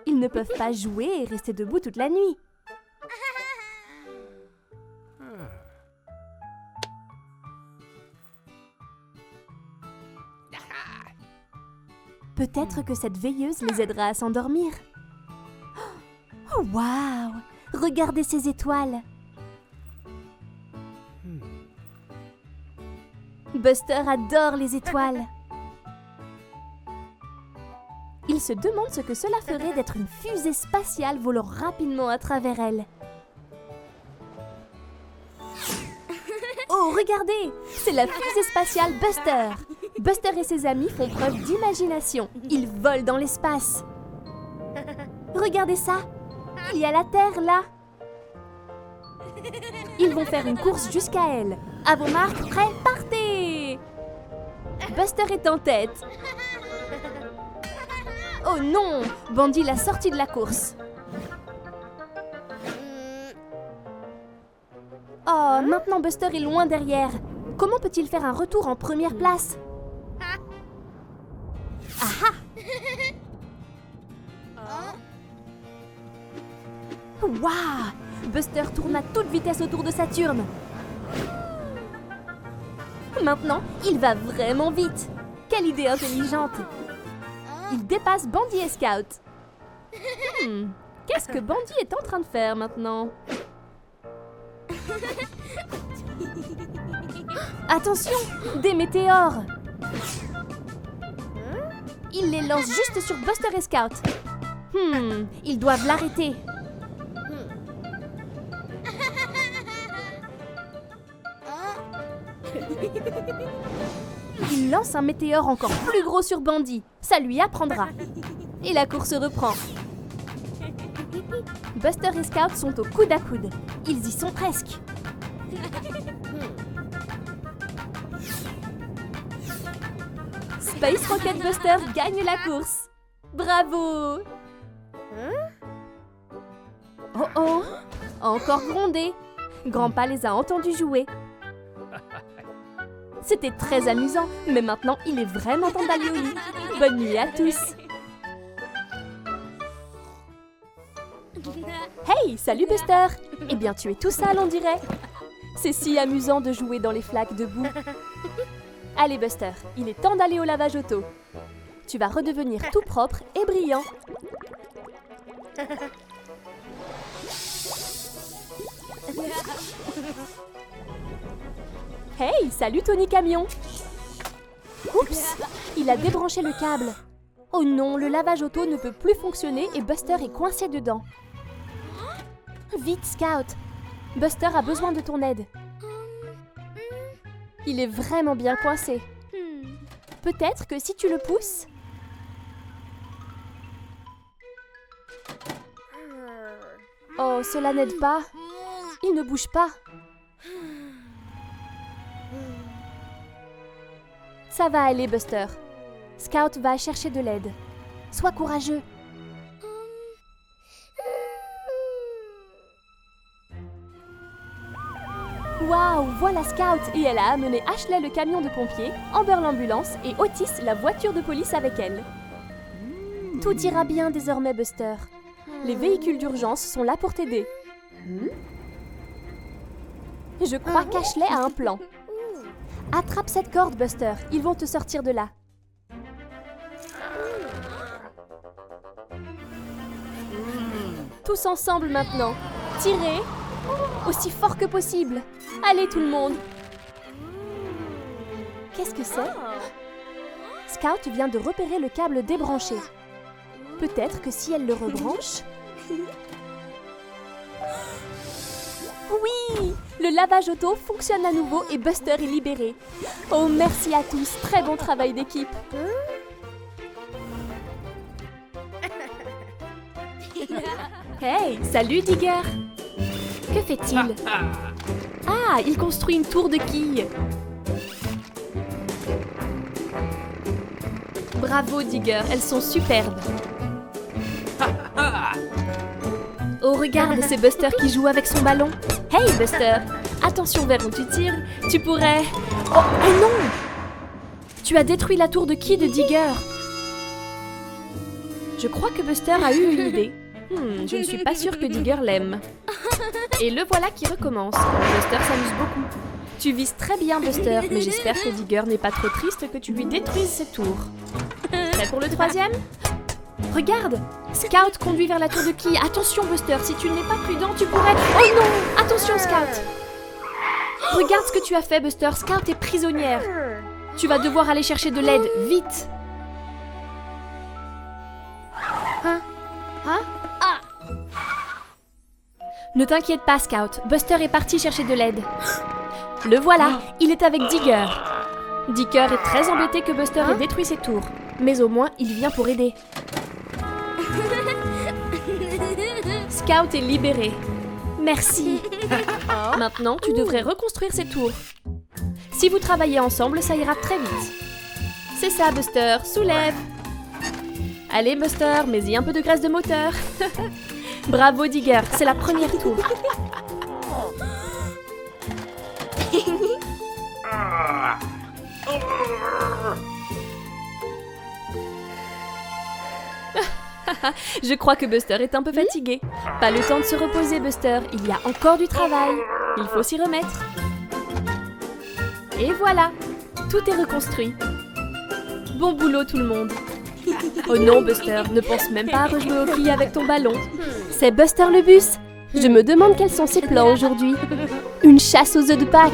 Ils ne peuvent pas jouer et rester debout toute la nuit. Peut-être que cette veilleuse les aidera à s'endormir. Oh, waouh! Regardez ces étoiles. Buster adore les étoiles. Il se demande ce que cela ferait d'être une fusée spatiale volant rapidement à travers elle. Oh, regardez! C'est la fusée spatiale Buster! Buster et ses amis font preuve d'imagination. Ils volent dans l'espace. Regardez ça! Il y a la Terre, là! Ils vont faire une course jusqu'à elle. À vos marques, prêts, partez! Buster est en tête. Oh non! Bandy l'a sorti de la course. Oh, maintenant Buster est loin derrière. Comment peut-il faire un retour en première place? Ah ah! Waouh! Buster tourne à toute vitesse autour de Saturne. Maintenant, il va vraiment vite. Quelle idée intelligente! Il dépasse Bandy et Scout. Qu'est-ce que Bandy est en train de faire maintenant? Attention! Des météores! Il les lance juste sur Buster et Scout. Ils doivent l'arrêter. Il lance un météore encore plus gros sur Bandy. Ça lui apprendra. Et la course reprend. Buster et Scout sont au coude à coude. Ils y sont presque. Space Rocket Buster gagne la course. Bravo! Oh oh! Encore grondé. Grandpa les a entendus jouer. C'était très amusant, mais maintenant il est vraiment temps d'aller au lit. Bonne nuit à tous! Hey, salut Buster! Eh bien tu es tout sale on dirait. C'est si amusant de jouer dans les flaques de boue. Allez Buster, il est temps d'aller au lavage auto. Tu vas redevenir tout propre et brillant. Hey, salut Tony Camion! Oups, il a débranché le câble. Oh non, le lavage auto ne peut plus fonctionner et Buster est coincé dedans. Vite, Scout! Buster a besoin de ton aide. Il est vraiment bien coincé. Peut-être que si tu le pousses... Oh, cela n'aide pas. Il ne bouge pas. Ça va aller, Buster. Scout va chercher de l'aide. Sois courageux. Waouh, voilà Scout et elle a amené Ashley le camion de pompiers, Amber l'ambulance et Otis la voiture de police avec elle. Tout ira bien désormais, Buster. Les véhicules d'urgence sont là pour t'aider. Je crois qu'Ashley a un plan. Attrape cette corde, Buster. Ils vont te sortir de là. Tous ensemble maintenant. Tirez aussi fort que possible. Allez tout le monde. Qu'est-ce que c'est? Scout vient de repérer le câble débranché. Peut-être que si elle le rebranche... Oui! Le lavage auto fonctionne à nouveau et Buster est libéré. Oh, merci à tous. Très bon travail d'équipe. Hey, salut Digger! Que fait-il? Ah, il construit une tour de quilles. Bravo Digger, elles sont superbes. Oh, regarde, c'est Buster qui joue avec son ballon. Hey Buster, attention vers où tu tires. Tu pourrais... Oh non! Tu as détruit la tour de quilles de Digger. Je crois que Buster a eu une idée. Je ne suis pas sûre que Digger l'aime. Et le voilà qui recommence. Buster s'amuse beaucoup. Tu vises très bien, Buster, mais j'espère que Digger n'est pas trop triste que tu lui détruises ses tours. Prêt pour le troisième? Regarde! Scout conduit vers la tour de Key. Attention, Buster, si tu n'es pas prudent, tu pourrais... Oh non! Attention, Scout! Regarde ce que tu as fait, Buster. Scout est prisonnière. Tu vas devoir aller chercher de l'aide, vite! Ne t'inquiète pas, Scout. Buster est parti chercher de l'aide. Le voilà, il est avec Digger. Digger est très embêté que Buster ait détruit ses tours. Mais au moins, il vient pour aider. Scout est libéré. Merci. Maintenant, tu devrais reconstruire ces tours. Si vous travaillez ensemble, ça ira très vite. C'est ça, Buster. Soulève. Allez, Buster, mets-y un peu de graisse de moteur. Bravo, Digger. C'est la première tour. Je crois que Buster est un peu fatigué. Pas le temps de se reposer, Buster. Il y a encore du travail. Il faut s'y remettre. Et voilà, tout est reconstruit. Bon boulot, tout le monde. Oh non, Buster, ne pense même pas à rejouer au quilles avec ton ballon. C'est Buster le bus. Je me demande quels sont ses plans aujourd'hui. Une chasse aux œufs de Pâques.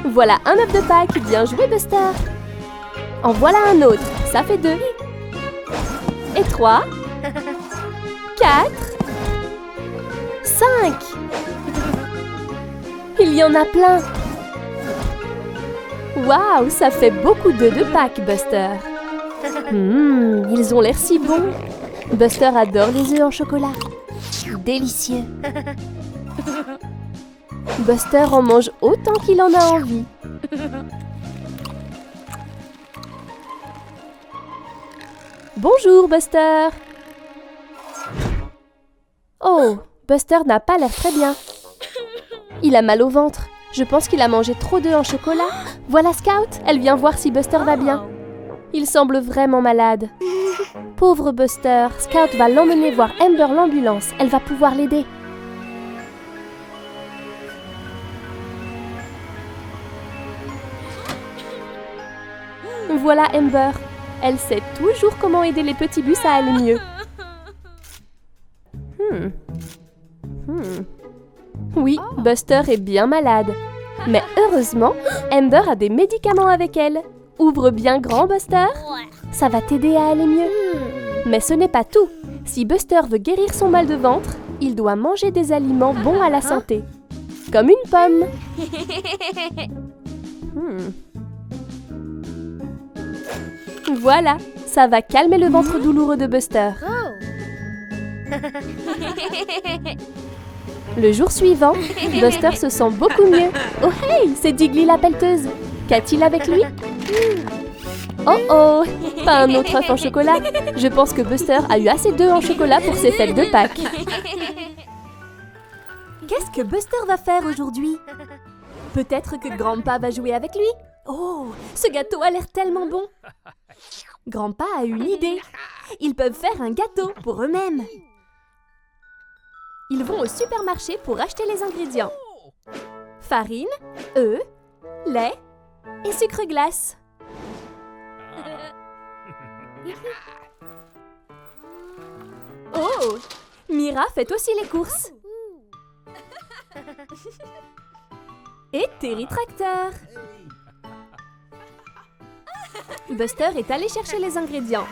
Voilà un œuf de Pâques. Bien joué, Buster. En voilà un autre. Ça fait 2. Et 3. 4. 5. Il y en a plein. Waouh, ça fait beaucoup d'œufs de Pâques, Buster. Ils ont l'air si bons. Buster adore les œufs en chocolat. Délicieux. Buster en mange autant qu'il en a envie. Bonjour, Buster. Oh, Buster n'a pas l'air très bien. Il a mal au ventre. Je pense qu'il a mangé trop d'œufs en chocolat. Voilà Scout, elle vient voir si Buster va bien. Il semble vraiment malade. Pauvre Buster, Scout va l'emmener voir Amber l'ambulance. Elle va pouvoir l'aider. Voilà Amber. Elle sait toujours comment aider les petits bus à aller mieux. Oui, Buster est bien malade. Mais heureusement, Amber a des médicaments avec elle. Ouvre bien grand, Buster. Ça va t'aider à aller mieux. Mais ce n'est pas tout. Si Buster veut guérir son mal de ventre, il doit manger des aliments bons à la santé. Comme une pomme. Voilà, ça va calmer le ventre douloureux de Buster. Le jour suivant, Buster se sent beaucoup mieux. Oh hey, c'est Diggly la pelleteuse. Qu'a-t-il avec lui? Oh oh, pas un autre œuf en chocolat. Je pense que Buster a eu assez d'œufs en chocolat pour ses fêtes de Pâques. Qu'est-ce que Buster va faire aujourd'hui? Peut-être que Grandpa va jouer avec lui? Oh, ce gâteau a l'air tellement bon. Grandpa a une idée. Ils peuvent faire un gâteau pour eux-mêmes. Ils vont au supermarché pour acheter les ingrédients. Farine, œufs, lait et sucre glace. Oh, Mira fait aussi les courses. Et Terry Tracteur. Buster est allé chercher les ingrédients.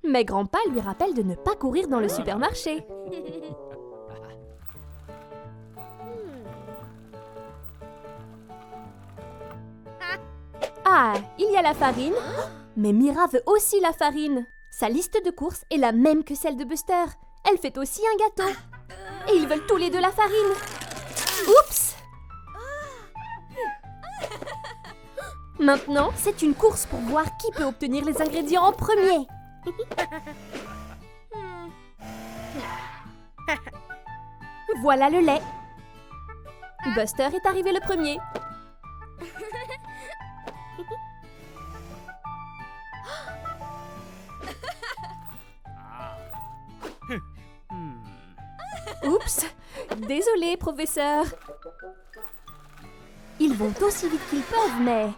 Mais Grandpa lui rappelle de ne pas courir dans le supermarché. Ah, il y a la farine. Mais Mira veut aussi la farine. Sa liste de courses est la même que celle de Buster. Elle fait aussi un gâteau. Et ils veulent tous les deux la farine. Oups! Maintenant, c'est une course pour voir qui peut obtenir les ingrédients en premier. Voilà le lait. Buster est arrivé le premier. Oups! Désolé, professeur. Ils vont aussi vite qu'ils peuvent, mais...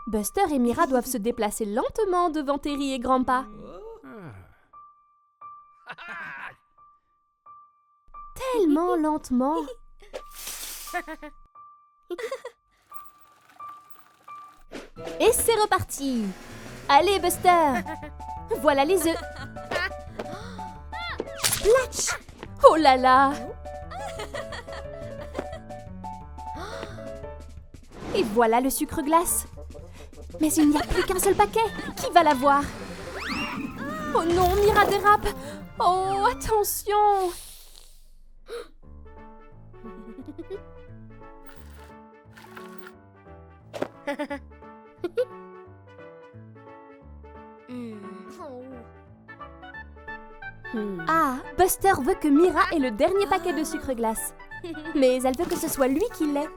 Buster et Mira doivent se déplacer lentement devant Terry et Grandpa. Tellement lentement. Et c'est reparti. Allez, Buster. Voilà les œufs. Splatch. Oh là là. Et voilà le sucre glace. Mais il n'y a plus qu'un seul paquet. Qui va l'avoir? Oh non, Mira dérape. Oh, attention. Ah, Buster veut que Mira ait le dernier paquet de sucre glace. Mais elle veut que ce soit lui qui l'ait.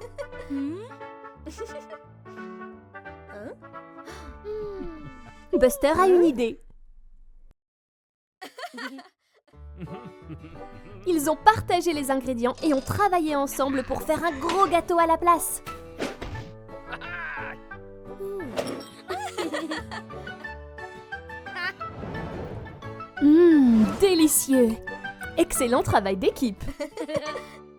Buster a une idée. Ils ont partagé les ingrédients et ont travaillé ensemble pour faire un gros gâteau à la place. Délicieux! Excellent travail d'équipe!